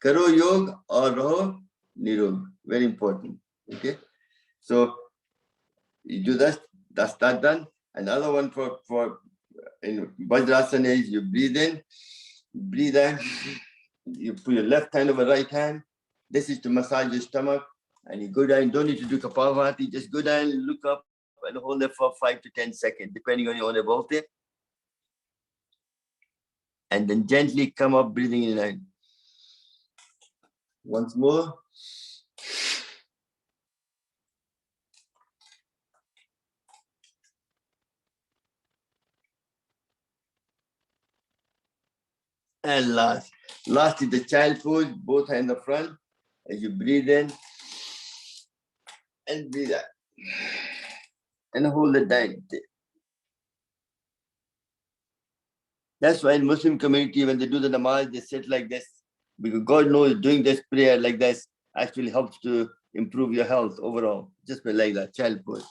करो योग और रहो निरोग. Very important. Okay. So you do that. That's that done. Another one for in Vajrasana is you breathe in, breathe out. You put your left hand over right hand. This is to massage your stomach. And you go down, don't need to do Kapalbhati, just go down, look up and hold it for 5 to 10 seconds, depending on your own ability. And then gently come up, breathing in and out. Once more. And last. Last is the child pose, both hands in the front. As you breathe in and breathe out. And hold it down. That's why in Muslim community, when they do the namaz, they sit like this. Because God knows doing this prayer like this actually helps to improve your health overall. Just be like that, child pose.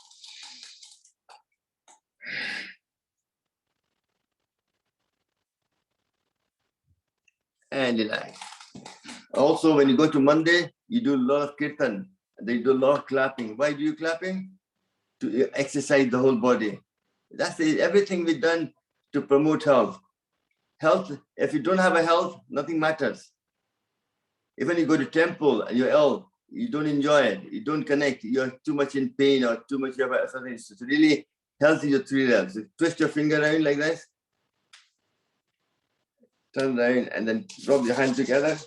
And relax. Also, when you go to Monday, you do a lot of kirtan. They do a lot of clapping. Why do you clapping? To exercise the whole body. That's it. Everything we've done to promote health. Health, if you don't have a health, nothing matters. Even you go to temple and you're ill, you don't enjoy it, you don't connect, you're too much in pain or too much of something. So really, health is your three levels. So twist your finger around like this, turn around and then rub your hands together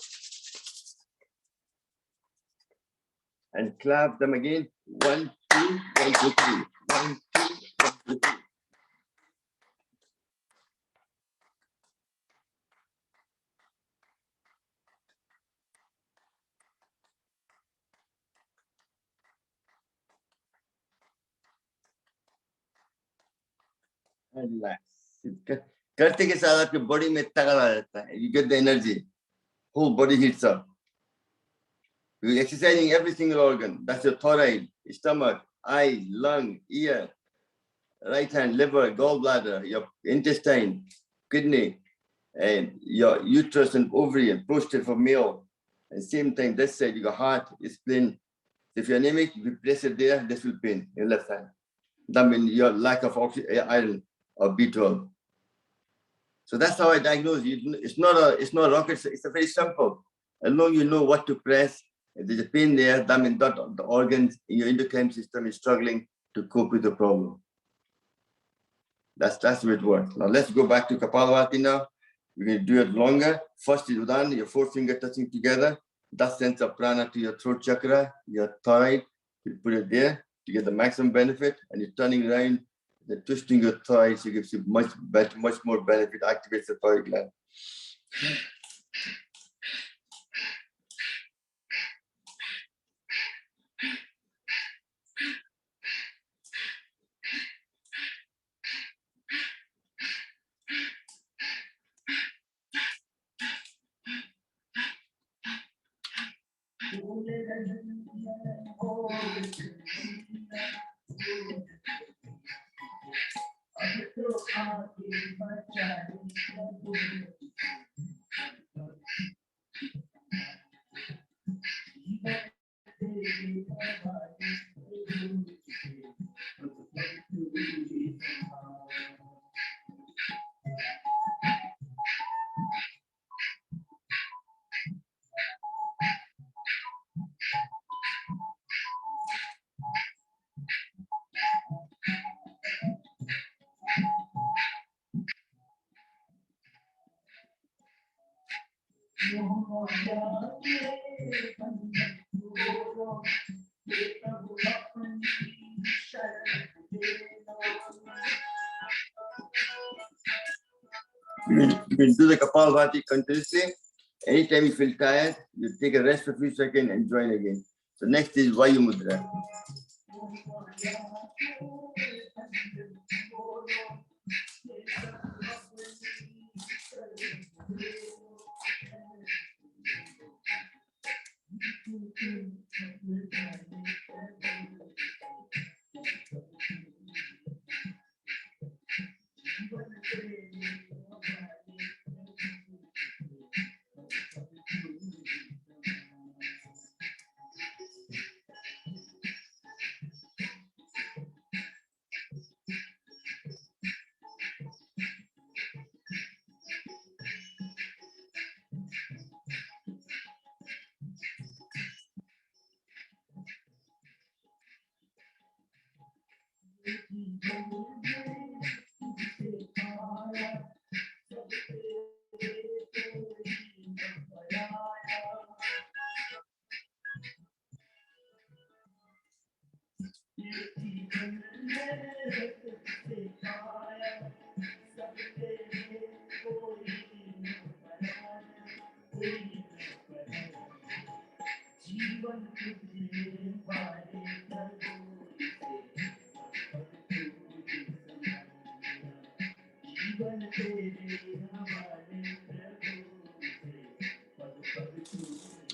and clap them again. 1, 2, 1, 2, 3. 1, 2, 1, 2, 3. And relax. करते के साथ आपके body में तगड़ा आ जाता है. You get the energy. Whole body heats up. You're exercising every single organ. That's your thyroid, stomach, eye, lung, ear, right hand, liver, gallbladder, your intestine, kidney, and your uterus and ovary and prostate for male. And same thing, this side, your heart is spleen. If you're anemic, if you press it there, this will pain in left hand. That means your lack of iron or B12. So that's how I diagnose you. It's not rocket, it's a very simple. As long as you know what to press, if there's a pain there, that means that the organs in your endocrine system is struggling to cope with the problem. That's the way it works. Now let's go back to Kapalbhati now. We're going to do it longer. First is done, your four fingers touching together. That sends a prana to your throat chakra, your thyroid. You put it there to get the maximum benefit, and you're turning around, then twisting your thighs, so it gives you much better, much more benefit, activates the thyroid gland. You can do the Kapalbhati continuously. Anytime you feel tired, you take a rest for a few seconds and join again. So next is Vayu Mudra.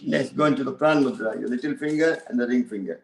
Next, go into the Pran Mudra, your little finger and the ring finger.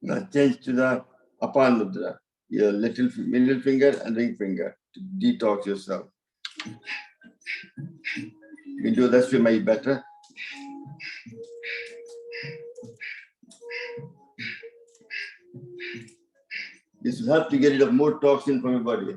Now change to the Apan Mudra, your little middle finger and ring finger to detox yourself. You can do this to make it better. This will help to get rid of more toxin from your body.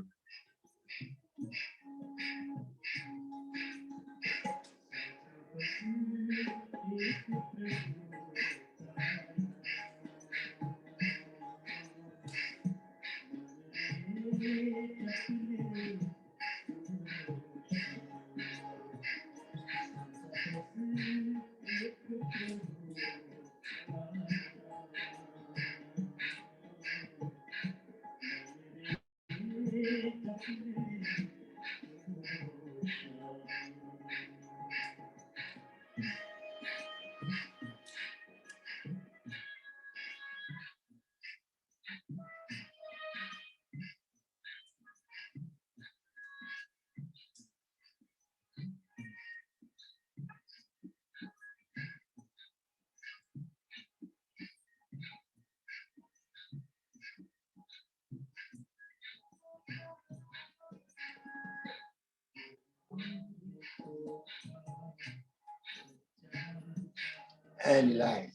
And light.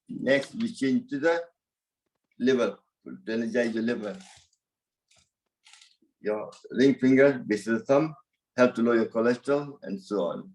Next, we change to the liver to energize your liver. Your ring finger, base of the thumb, help to lower your cholesterol and so on.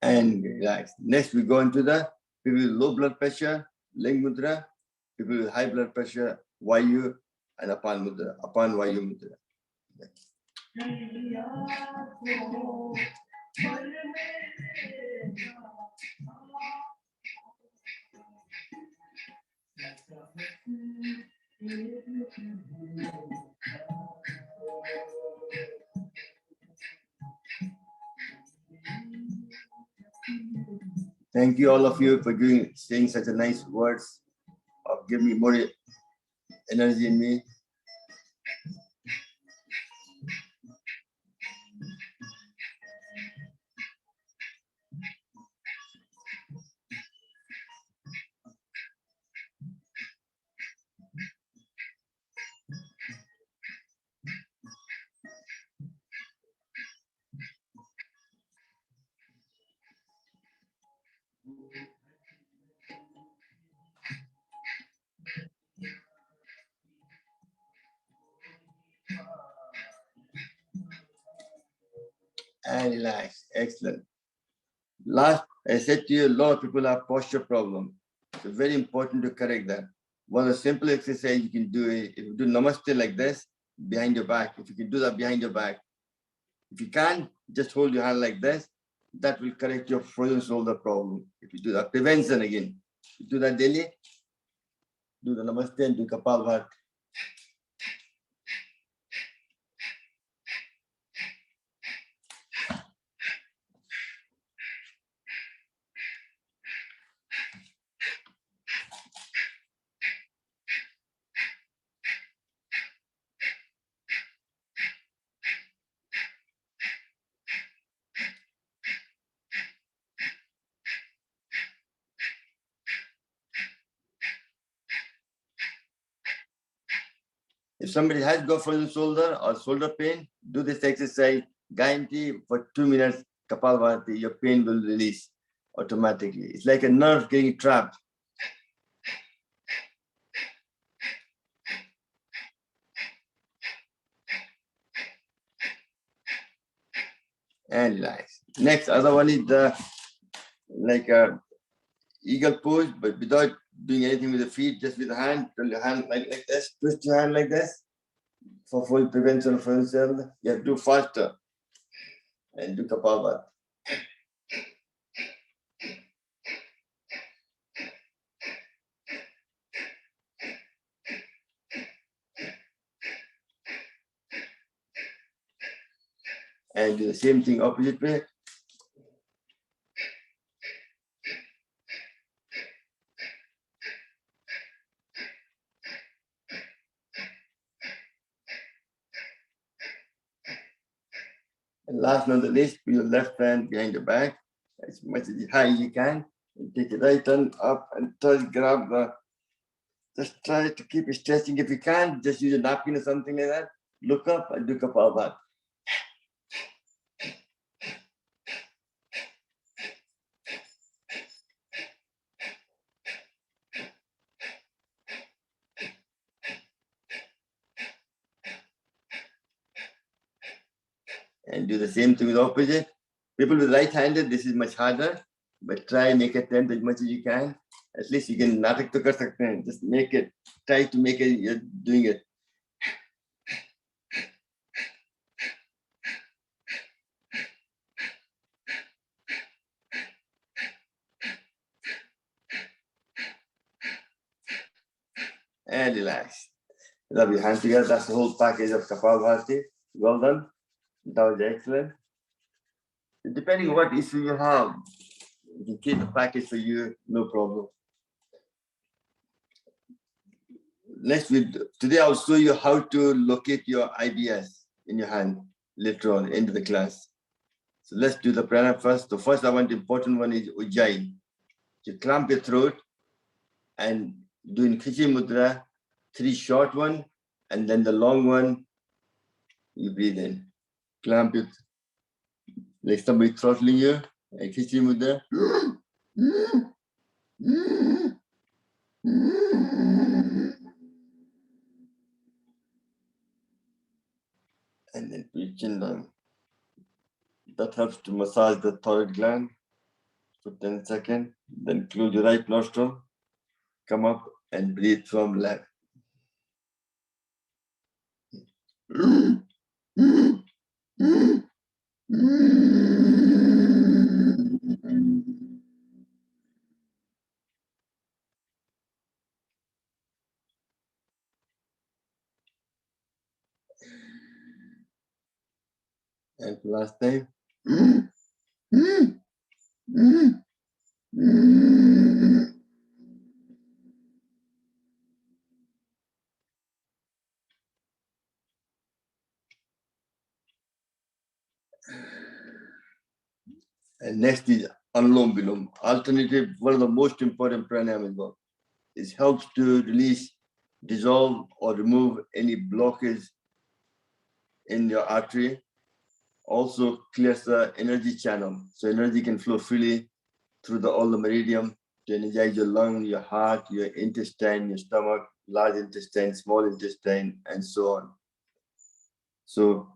and relax. Next, we go into the people with low blood pressure, Ling Mudra, people with high blood pressure, Vayu, and Apan Mudra, Apan Vayu Mudra. Thank you all of you for saying such a nice words of giving me more energy in me. And relax. Excellent. Last, I said to you, a lot of people have posture problem. So very important to correct that. One of the simple exercise you can do is if you do namaste like this, behind your back. If you can do that behind your back. If you can't, just hold your hand like this. That will correct your frozen shoulder problem. If you do that, prevention again. You do that daily. Do the namaste and do Kapalbhati. If somebody has got frozen shoulder or shoulder pain, do this exercise. Guarantee for 2 minutes, Kapalbhati, your pain will release automatically. It's like a nerve getting trapped. And relax. Next, other one is the like a eagle pose, but without doing anything with the feet, just with the hand. Turn your hand like this. Twist your hand like this for full prevention of frozen shoulder. You have to do faster and do Kapalbhati. And do the same thing opposite way. And last but not the least, put your left hand behind the back as much as high as you can. And take your right hand up and touch, grab the, just try to keep stretching. If you can't, just use a napkin or something like that. Look up and do Kapalbhati. And do the same thing with opposite. People with right-handed, this is much harder, but try make attempt as much as you can. At least you can natak to kar sakte hain. Just make it, try to make it, you're doing it. And relax. Rub your hands together. That's the whole package of Kapalbhati. Well done. That was excellent. Depending on what issue you have, you can keep the package for you, no problem. Next, today I'll show you how to locate your IBS in your hand later on into the class. So let's do the pranayama first. The first the important one is Ujjayi. You clamp your throat and doing Khichdi Mudra, 3 short one, and then the long one, you breathe in. Clamp it like somebody throttling you, and Khichdi Mudra. And then put your chin down. That helps to massage the thyroid gland. for 10 seconds. Then close your right nostril. Come up and breathe from left. And last time. And next is Anulom Vilom. Alternative, one of the most important pranayama as well. It helps to release, dissolve, or remove any blockage in your artery. Also clears the energy channel. So energy can flow freely through all the meridian to energize your lung, your heart, your intestine, your stomach, large intestine, small intestine, and so on. So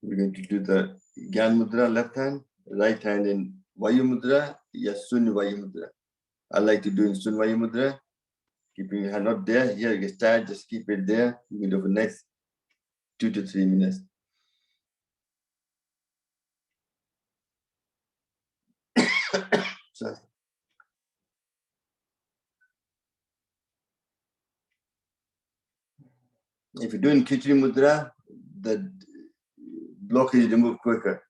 we're going to do the Gyan Mudra, left hand, right hand in Vayu Mudra, yes, Sun Vayu Mudra. I like to do in Sun Vayu Mudra, keeping your hand not there. Here you get tired, just keep it there. You can do for the next 2 to 3 minutes. So, if you're doing Khichdi Mudra, the blockage is removed quicker.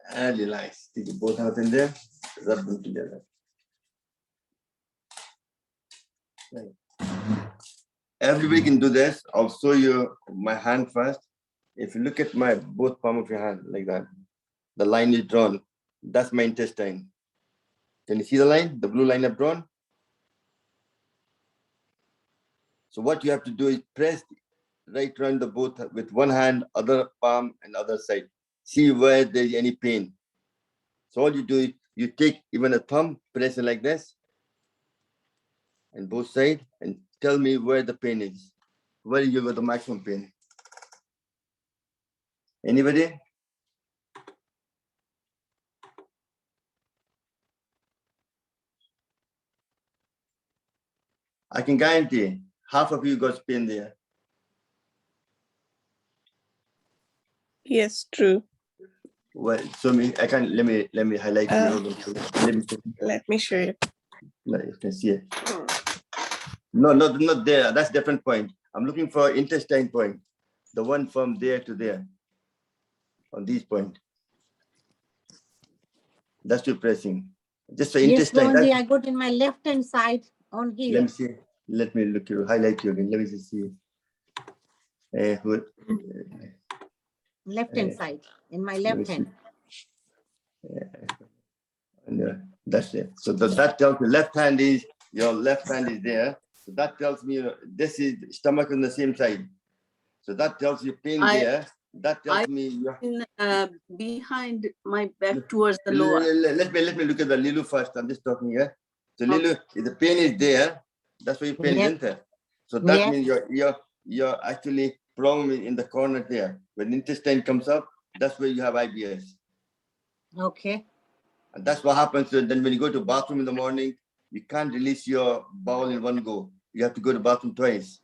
And relax. Take your both hands in there, rub them together. Right. Everybody can do this. I'll show you my hand first. If you look at my both palm of your hand like that, the line is drawn. That's my intestine. Can you see the line? The blue line I've drawn? So what you have to do is press right around the both with one hand, other palm and other side. See where there's any pain. So all you do is you take even a thumb, press it like this, and both sides, and tell me where the pain is. Where you got the maximum pain. Anybody? I can guarantee half of you got pain there. Yes, true. Well, so I can let me highlight here. Hold on. Let me check. Let me show you. No, you can see it. No, not there. That's different point. I'm looking for intestine point. The one from there to there. On this point. That's your pressing. Just for Yes, intestine. Bhavandi, I got in my left hand side on Let here. me see. Let me look you highlight you again. Let me just see. Left hand side, in my Let me left see. hand. That's it. So that tells me left hand is your left hand is there. So that tells me this is stomach on the same side. So that tells you pain there. That tells me your, behind my back towards the lower. let me look at the Lilu first. I'm just talking here. So Lilu, if the pain is there, that's why your pain Yes. isn't there. So that Yes. means you're actually problem in the corner there. When intestine comes up, that's where you have IBS. Okay. And that's what happens. Then when you go to bathroom in the morning, you can't release your bowel in one go. You have to go to bathroom twice.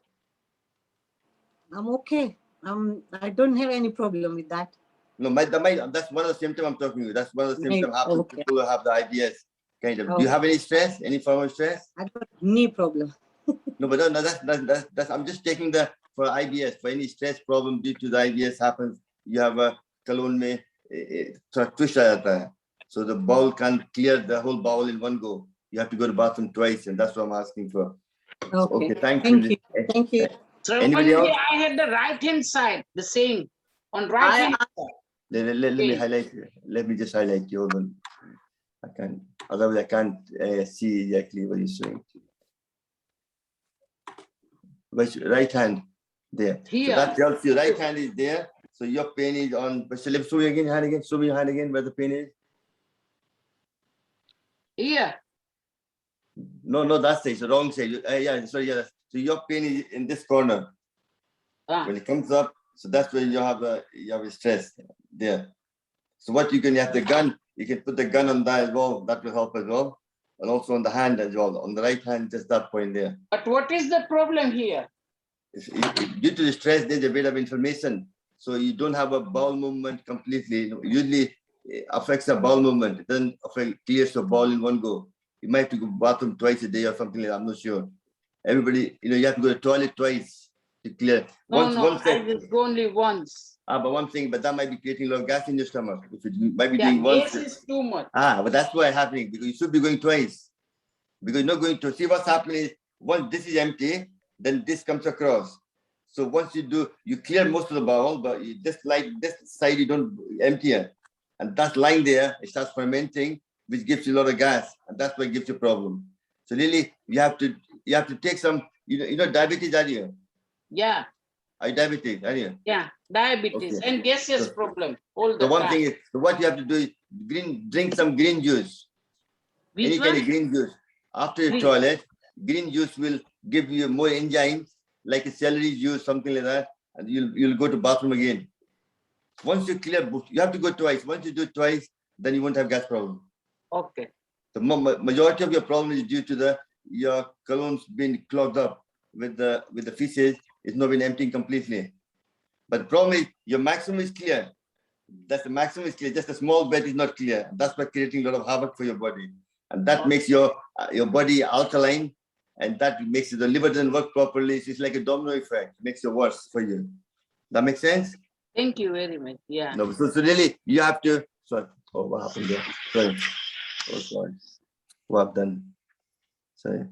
I'm okay. I don't have any problem with that. No, that's one of the symptoms I'm talking about. That's one of the symptoms happen to Okay. people who have the IBS. Kind of. Do Okay. you have any stress? Any form of stress? I got knee problem. No, but no, that's I'm just taking the for IBS. For any stress problem due to the IBS happens, you have a colon में twist आ जाता है. So the bowel can't clear the whole bowel in one go. You have to go to bathroom twice, and that's what I'm asking for. Okay. Thank Thank you. you. Thank you. So Anybody only else? I had the right hand side, the same. On right hand side. Let me Okay. highlight. Let me just highlight you. Hold on. I can't. Otherwise, I can't see exactly what you're showing. Right hand there. Here. So that tells you right hand is there. So your pain is on. But let me show you again. Hand again. Show me your hand again. Where the pain is. Here. No, that's the wrong side. Yeah, sorry. Yeah. So your pain is in this corner. Ah. When it comes up, so that's where you have a stress there. So what you have the gun. You can put the gun on that as well. That will help as well. And also on the hand as well. On the right hand, just that point there. But what is the problem here? Due to the stress, there's a bit of inflammation. So you don't have a bowel movement completely. Usually it affects the bowel movement. It doesn't affect clears the bowel in one go. You might have to go to the bathroom twice a day or something like that. I'm not sure. Everybody, you have to go to the toilet twice to clear. No, I just go only once. But one thing, but that might be creating a lot of gas in your stomach. If it might be Yeah, doing once. gas is too much. But that's why happening, because you should be going twice. Because you're not going to see what's happening is once this is empty, then this comes across. So once you do, you clear most of the bowel, but you just like this side, you don't empty it. And that's lying there, it starts fermenting, which gives you a lot of gas. And that's what gives you a problem. So really, you have to take some, diabetes, are you? Yeah. Are you diabetic, are you? Yeah, diabetes Okay. and gaseous So- problem. All the The one time. thing is, so what you have to do is drink some green juice. Which Any kind one? of green juice. After your Green. toilet, green juice will give you more enzymes, like a celery juice, something like that, and you'll go to bathroom again. Once you clear, you have to go twice. Once you do it twice, then you won't have gas problem. Okay. The majority of your problem is due to your colon's being clogged up with the feces. It's not been emptying completely. But the problem is your maximum is clear. That's the maximum is clear. Just a small bit is not clear. That's by creating a lot of havoc for your body, and that makes your body alkaline, and that makes the liver doesn't work properly. So it's like a domino effect. It makes it worse for you. That makes sense? Thank you very much. Yeah. No. So really, you have to. Sorry. Oh, what happened there? Sorry. Oh, sorry. What I've done? Sorry.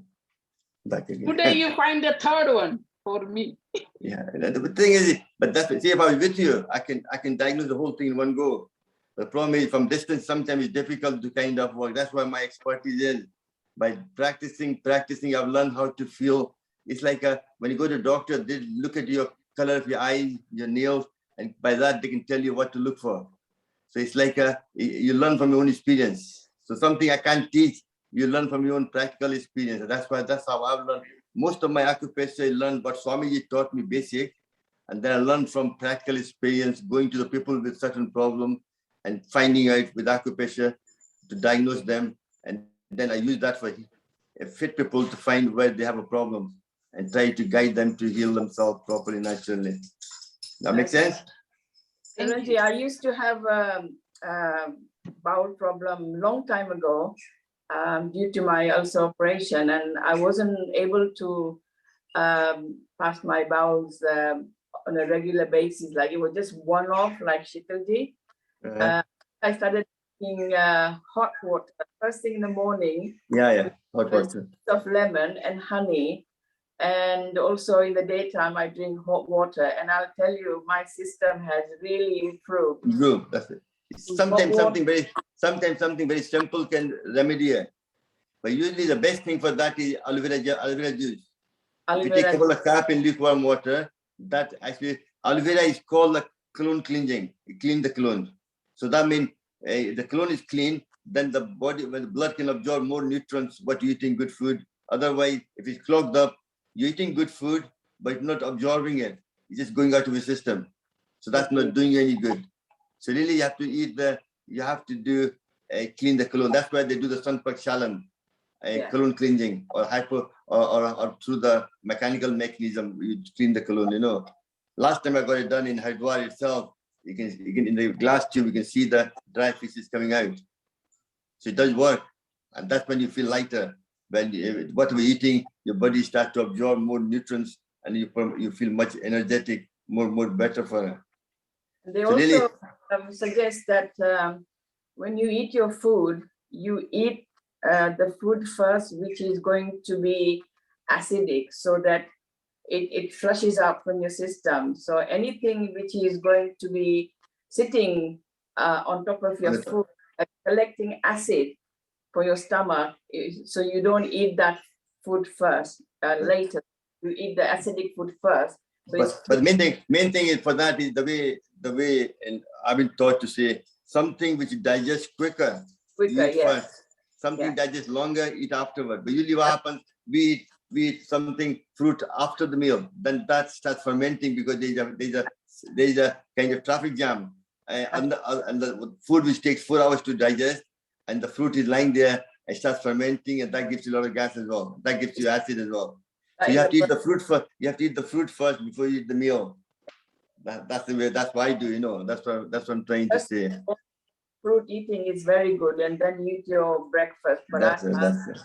Back again. Today you find the third one for me. Yeah, the thing is, but that's see if I was with you, I can diagnose the whole thing in one go. The problem is from distance, sometimes it's difficult to kind of work. That's why my expertise is by practicing. I've learned how to feel. It's like when you go to the doctor, they look at your color of your eyes, your nails, and by that they can tell you what to look for. So it's like you learn from your own experience. So something I can't teach, you learn from your own practical experience. And that's how I've learned. Most of my acupressure I learned what Swamiji taught me basic, And then I learned from practical experience, going to the people with certain problem and finding out with acupressure to diagnose them. And then I use that for fit people to find where they have a problem and try to guide them to heal themselves properly, naturally. That makes sense? Ranji, I used to have a bowel problem long time ago due to my ulcer operation, and I wasn't able to pass my bowels on a regular basis. Like it was just one-off, like Shitalji. I started drinking hot water first thing in the morning. Yeah, hot water. Of lemon and honey. And also in the daytime, I drink hot water. And I'll tell you, my system has really improved. Good, that's it. Sometimes something very simple can remedy it. But usually the best thing for that is aloe vera juice. If you take a couple of cups in lukewarm water, that actually, aloe vera is called the colon cleansing. It cleans the colon. So that means the colon is clean, then the body, when the blood can absorb more nutrients, what you're eating good food. Otherwise, if it's clogged up, you're eating good food, but not absorbing it. It's just going out of your system. So that's not doing you any good. So really you have to you have to do clean the colon. That's why they do the Sunpak Shalan, colon cleansing or or through the mechanical mechanism, you clean the colon, you know. Last time I got it done in Haridwar itself, you can in the glass tube, you can see the dry feces coming out. So it does work. And that's when you feel lighter. When what we're eating, your body starts to absorb more nutrients and you feel much energetic, more better for it. They So also really, suggest that when you eat your food, you eat the food first, which is going to be acidic, so that it flushes out from your system. So anything which is going to be sitting on top of your food, collecting acid for your stomach, so you don't eat that food first, later. You eat the acidic food first. So but main thing is for that is the way, and I've been taught to say something which digests quicker. Eat yes. first. Something digests longer, eat afterward. But usually what happens, we eat something, fruit after the meal, then that starts fermenting because there's a kind of traffic jam. And the food which takes 4 hours to digest, and the fruit is lying there, it starts fermenting, and that gives you a lot of gas as well. That gives you acid as well. So you have to eat the fruit first. You have to eat the fruit first before you eat the meal. That's the way. That's what I do. You know. That's what I'm trying to say. Fruit eating is very good, and then you eat your breakfast. But That's it.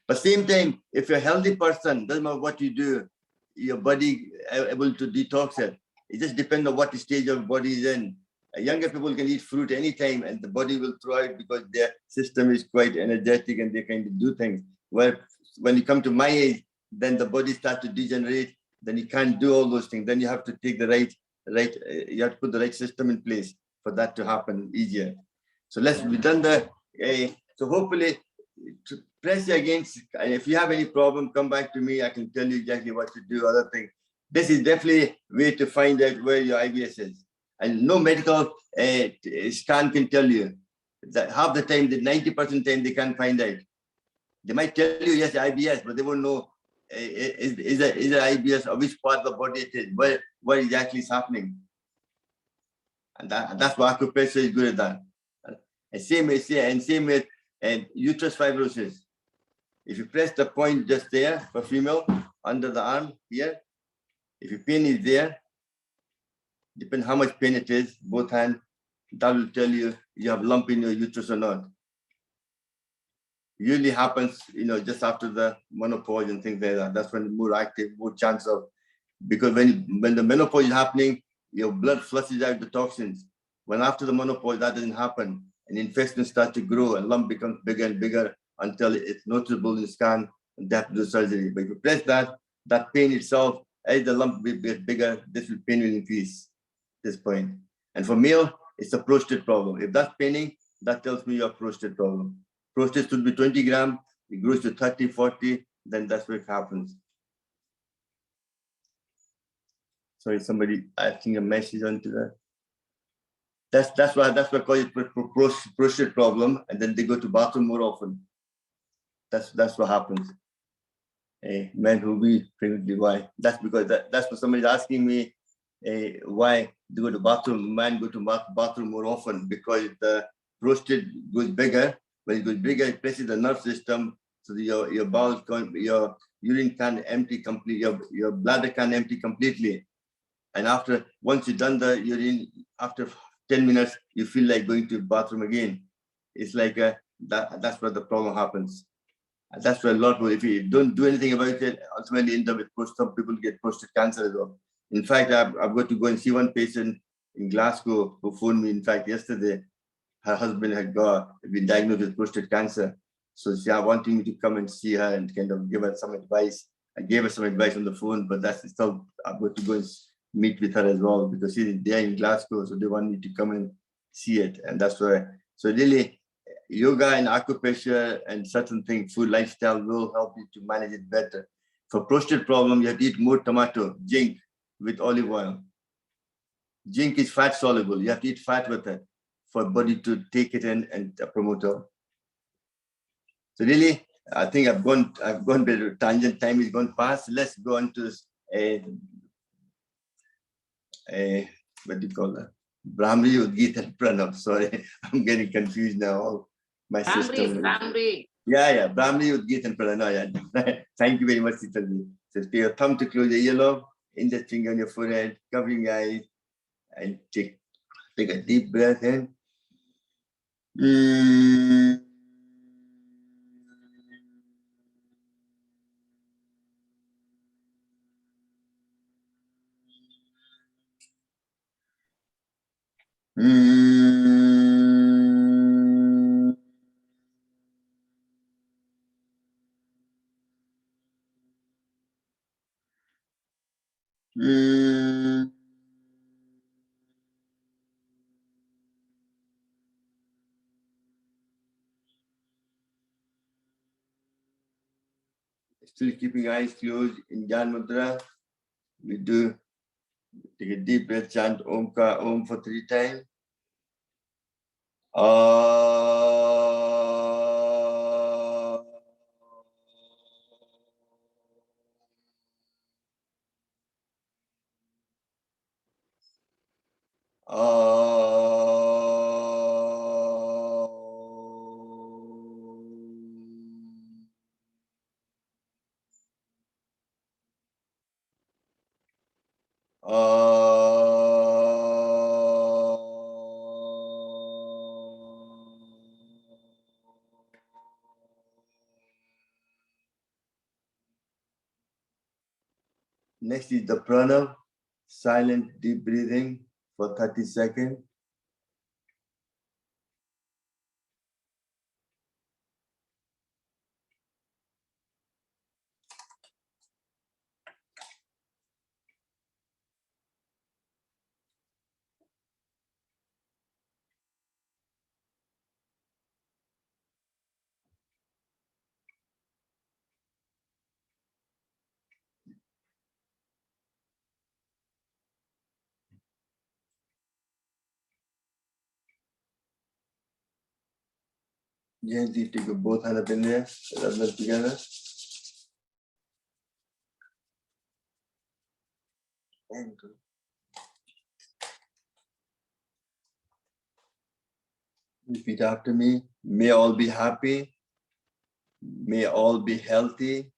But same time, if you're a healthy person, doesn't matter what you do, your body able to detox it. It just depends on what stage your body is in. Younger people can eat fruit anytime, and the body will throw it because their system is quite energetic and they kind of do things. Where when you come to my age, then the body starts to degenerate. Then you can't do all those things. Then you have to take you have to put the right system in place for that to happen easier. So we've done so hopefully to press against, and if you have any problem, come back to me. I can tell you exactly what to do, other things. This is definitely a way to find out where your IBS is. And no medical scan can tell you. That half the time, the 90% time, they can't find out. They might tell you, yes, IBS, but they won't know is it IBS or which part of the body it is, what exactly is happening. And that's why acupressure is good at that. And same with uterus fibrosis. If you press the point just there for female, under the arm here, if your pain is there, depends how much pain it is, both hands, that will tell you have lump in your uterus or not. Usually happens, just after the menopause and things like that. That's when more active, more chance of, because when the menopause is happening, your blood flushes out the toxins. When after the menopause, that doesn't happen. And infections start to grow and lump becomes bigger and bigger until it's noticeable in the scan and they have to do surgery. But if you press that pain itself, as the lump gets bigger, pain will increase at this point. And for male, it's a prostate problem. If that's paining, that tells me you have prostate problem. Prostate should be 20 grams, it grows to 30, 40, then that's where it happens. Sorry, somebody asking a message onto that. That's why I call it prostate problem, and then they go to bathroom more often. That's what happens. A man who be pregnantly, why? That's because that's what somebody's asking me. why they go to bathroom, man go to bathroom more often, because the prostate goes bigger. When it goes bigger, it presses the nerve system, so that your bowels can, your urine can empty completely, your bladder can empty completely. And once you've done the urine, after 10 minutes, you feel like going to the bathroom again. It's like that's where the problem happens. And that's where a lot of, if you don't do anything about it, ultimately end up with some people get prostate cancer as well. In fact, I've got to go and see one patient in Glasgow who phoned me, in fact, yesterday. Her husband had been diagnosed with prostate cancer. So she wanted me to come and see her and kind of give her some advice. I gave her some advice on the phone, but that's still, I've got to go and meet with her as well, because she's there in Glasgow, so they want me to come and see it. And that's why, so really, yoga and acupressure and certain things, food lifestyle will help you to manage it better. For prostate problem, you have to eat more tomato, zinc with olive oil. Zinc is fat soluble. You have to eat fat with it for body to take it in and promote it. So really, I think I've gone bit of tangent. Time is gone past. Let's go on to what do you call that? Brahmi, Udgit, and Pranav. Sorry, I'm getting confused now. My system. Brahmi. Yeah, Brahmi, Udgit, and Pranav. Yeah. Thank you very much, Sitalji. So put your thumb to close your earlobe, index finger on your forehead, covering your eyes, and take a deep breath in. Still keeping eyes closed in Gyan Mudra. We do take a deep breath, chant Om Ka Om for 3 times. Next is the pranav, silent deep breathing for 30 seconds. Gently take both hands up in there, rub them together. And good. Repeat after me. May all be happy. May all be healthy.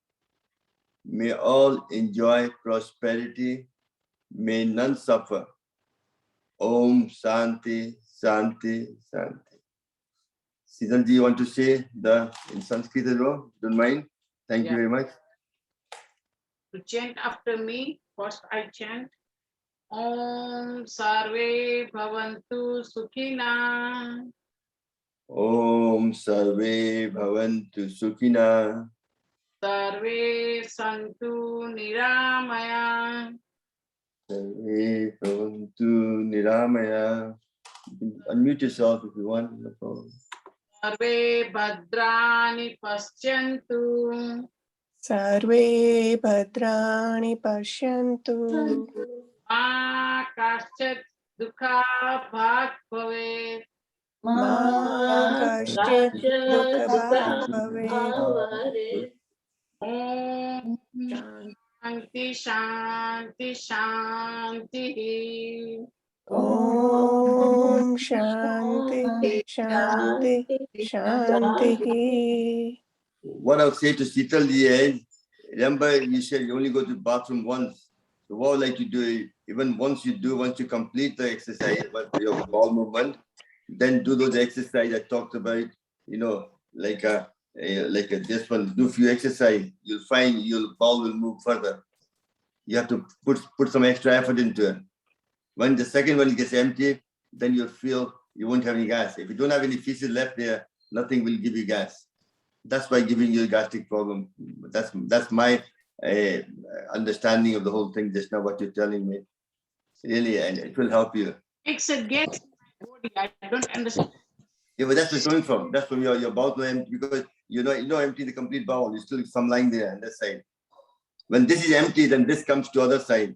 May all enjoy prosperity. May none suffer. Om Shanti, Shanti, Shanti. Siddhal, do you want to say in Sanskrit as well? Don't mind. Thank you very much. To chant after me. First I chant Om Sarve Bhavantu Sukhina. Om Sarve Bhavantu Sukhina. Sarve Santu Niramaya. Sarve Bhavantu Niramaya. You can unmute yourself if you want. No problem. Sarve Bhadrani Paschyantu. Sarve Bhadrani Pashyantu. Ma Kaschat Dukha Bhat Bhavet. Ma Kaschit Dukha Bhavet. Om Shanti, Shanti, Shanti. Om Shanti Shanti Shanti. What I'll say to Sitalji is, remember you said you only go to the bathroom once. So what I would like to do is, even once you complete the exercise, but your bowel movement, then do those exercises I talked about, like this one, do few exercise, you'll find your bowel will move further. You have to put some extra effort into it. When the second one gets empty, then you'll feel you won't have any gas. If you don't have any feces left there, nothing will give you gas. That's why giving you a gastric problem. That's my understanding of the whole thing just now, what you're telling me. Really, and it will help you. Makes a gas in my body. I don't understand. Yeah, but that's where it's coming from. That's from your bowel to empty, because you know empty the complete bowel. You still have some lying there on this side. When this is empty, then this comes to other side,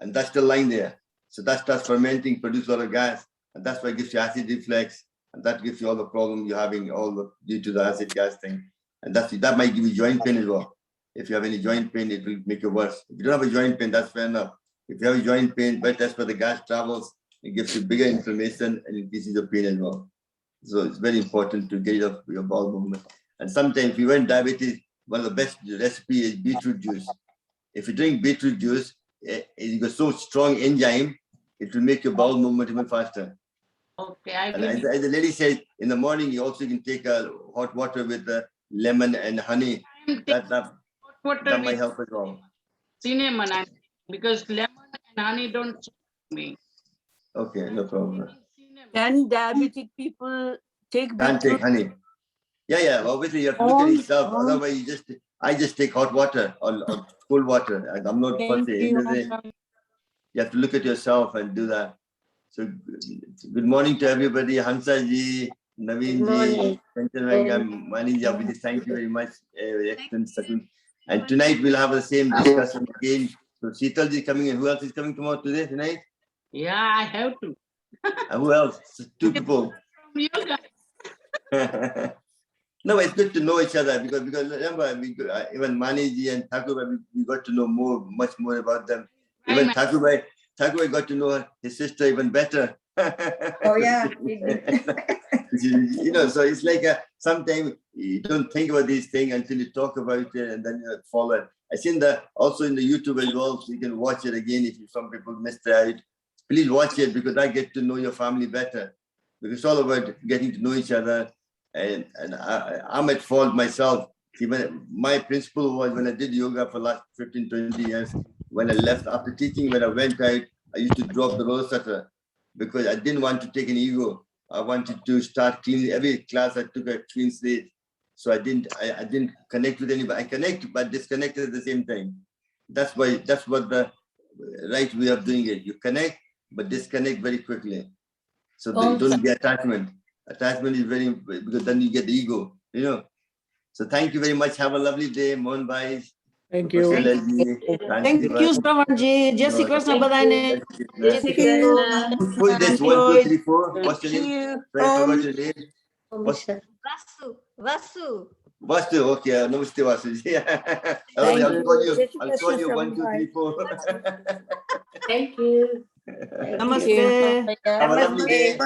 and that's still lying there. So that starts fermenting, produce a lot of gas, and that's why it gives you acid reflux, and that gives you all the problem you're having due to the acid gas thing. And that might give you joint pain as well. If you have any joint pain, it will make it worse. If you don't have a joint pain, that's fair enough. If you have a joint pain, but that's where the gas travels, it gives you bigger inflammation and increases your pain as well. So it's very important to get off your bowel movement. And sometimes if you want diabetes, one of the best recipe is beetroot juice. If you drink beetroot juice, it got so strong enzyme, it will make your bowel movement even faster. Okay, And as the lady says, in the morning, you also can take hot water with lemon and honey. That might help as well. Cinnamon, because lemon and honey don't suit me. Okay, no problem. Can diabetic people take Can't take beetroot? honey. Yeah. Obviously, you have to look at yourself. Otherwise, I just take hot water or cold water. I'm not fussy. You have to look at yourself and do that. So, good morning to everybody. Hansa ji, Naveen ji, Mani ji, thank you very much. Excellent. And tonight we'll have the same discussion again. So, Sheetal ji coming in. Who else is coming today, tonight? Yeah, I have to. And who else? 2 people. From you guys. No, it's good to know each other because remember, even Mani ji and Thakur, we got to know much more about them. Even Thakur got to know his sister even better. Oh yeah. So it's like sometimes you don't think about these things until you talk about it and then you follow it. I seen also in the YouTube as well, so you can watch it again if some people missed it. Please watch it because I get to know your family better. Because it's all about getting to know each other. And I'm at fault myself. Even my principle was when I did yoga for the last 15, 20 years, when I left after teaching, when I went out, I used to drop the Rosatra because I didn't want to take an ego. I wanted to start clean. Every class I took a clean slate. So I didn't connect with anybody. I connect, but disconnect at the same time. That's what the right way of doing it. You connect, but disconnect very quickly. So you don't get attachment. Attachment is very, because then you get the ego, So thank you very much. Have a lovely day, Mohan bhai. Thank you. Thank you, Shravanji. Jai Shri Krishna Badane. Jai Shri Krishna. Who is this? 1, 2, 3, 4. What's your name? Sorry, I forgot your name. Vasu. Vasu. Okay, namaste Vasu. I'll call you 1, 2, 3, 4. Thank you. Namaste. Have a lovely day.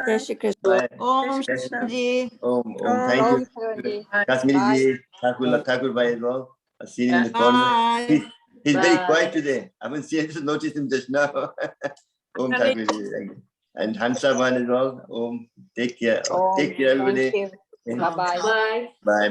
Jai Shri Krishna. Om Shri. Om. Thank you. Kashmiri ji, Thakur bhai as well. I've seen him in the corner. Bye. He's very quiet today. I haven't seen him, noticed him just now. Om Thakur ji. And Hansa Bhan as well. Om. Take care. Take care, everybody. Bye-bye. Bye.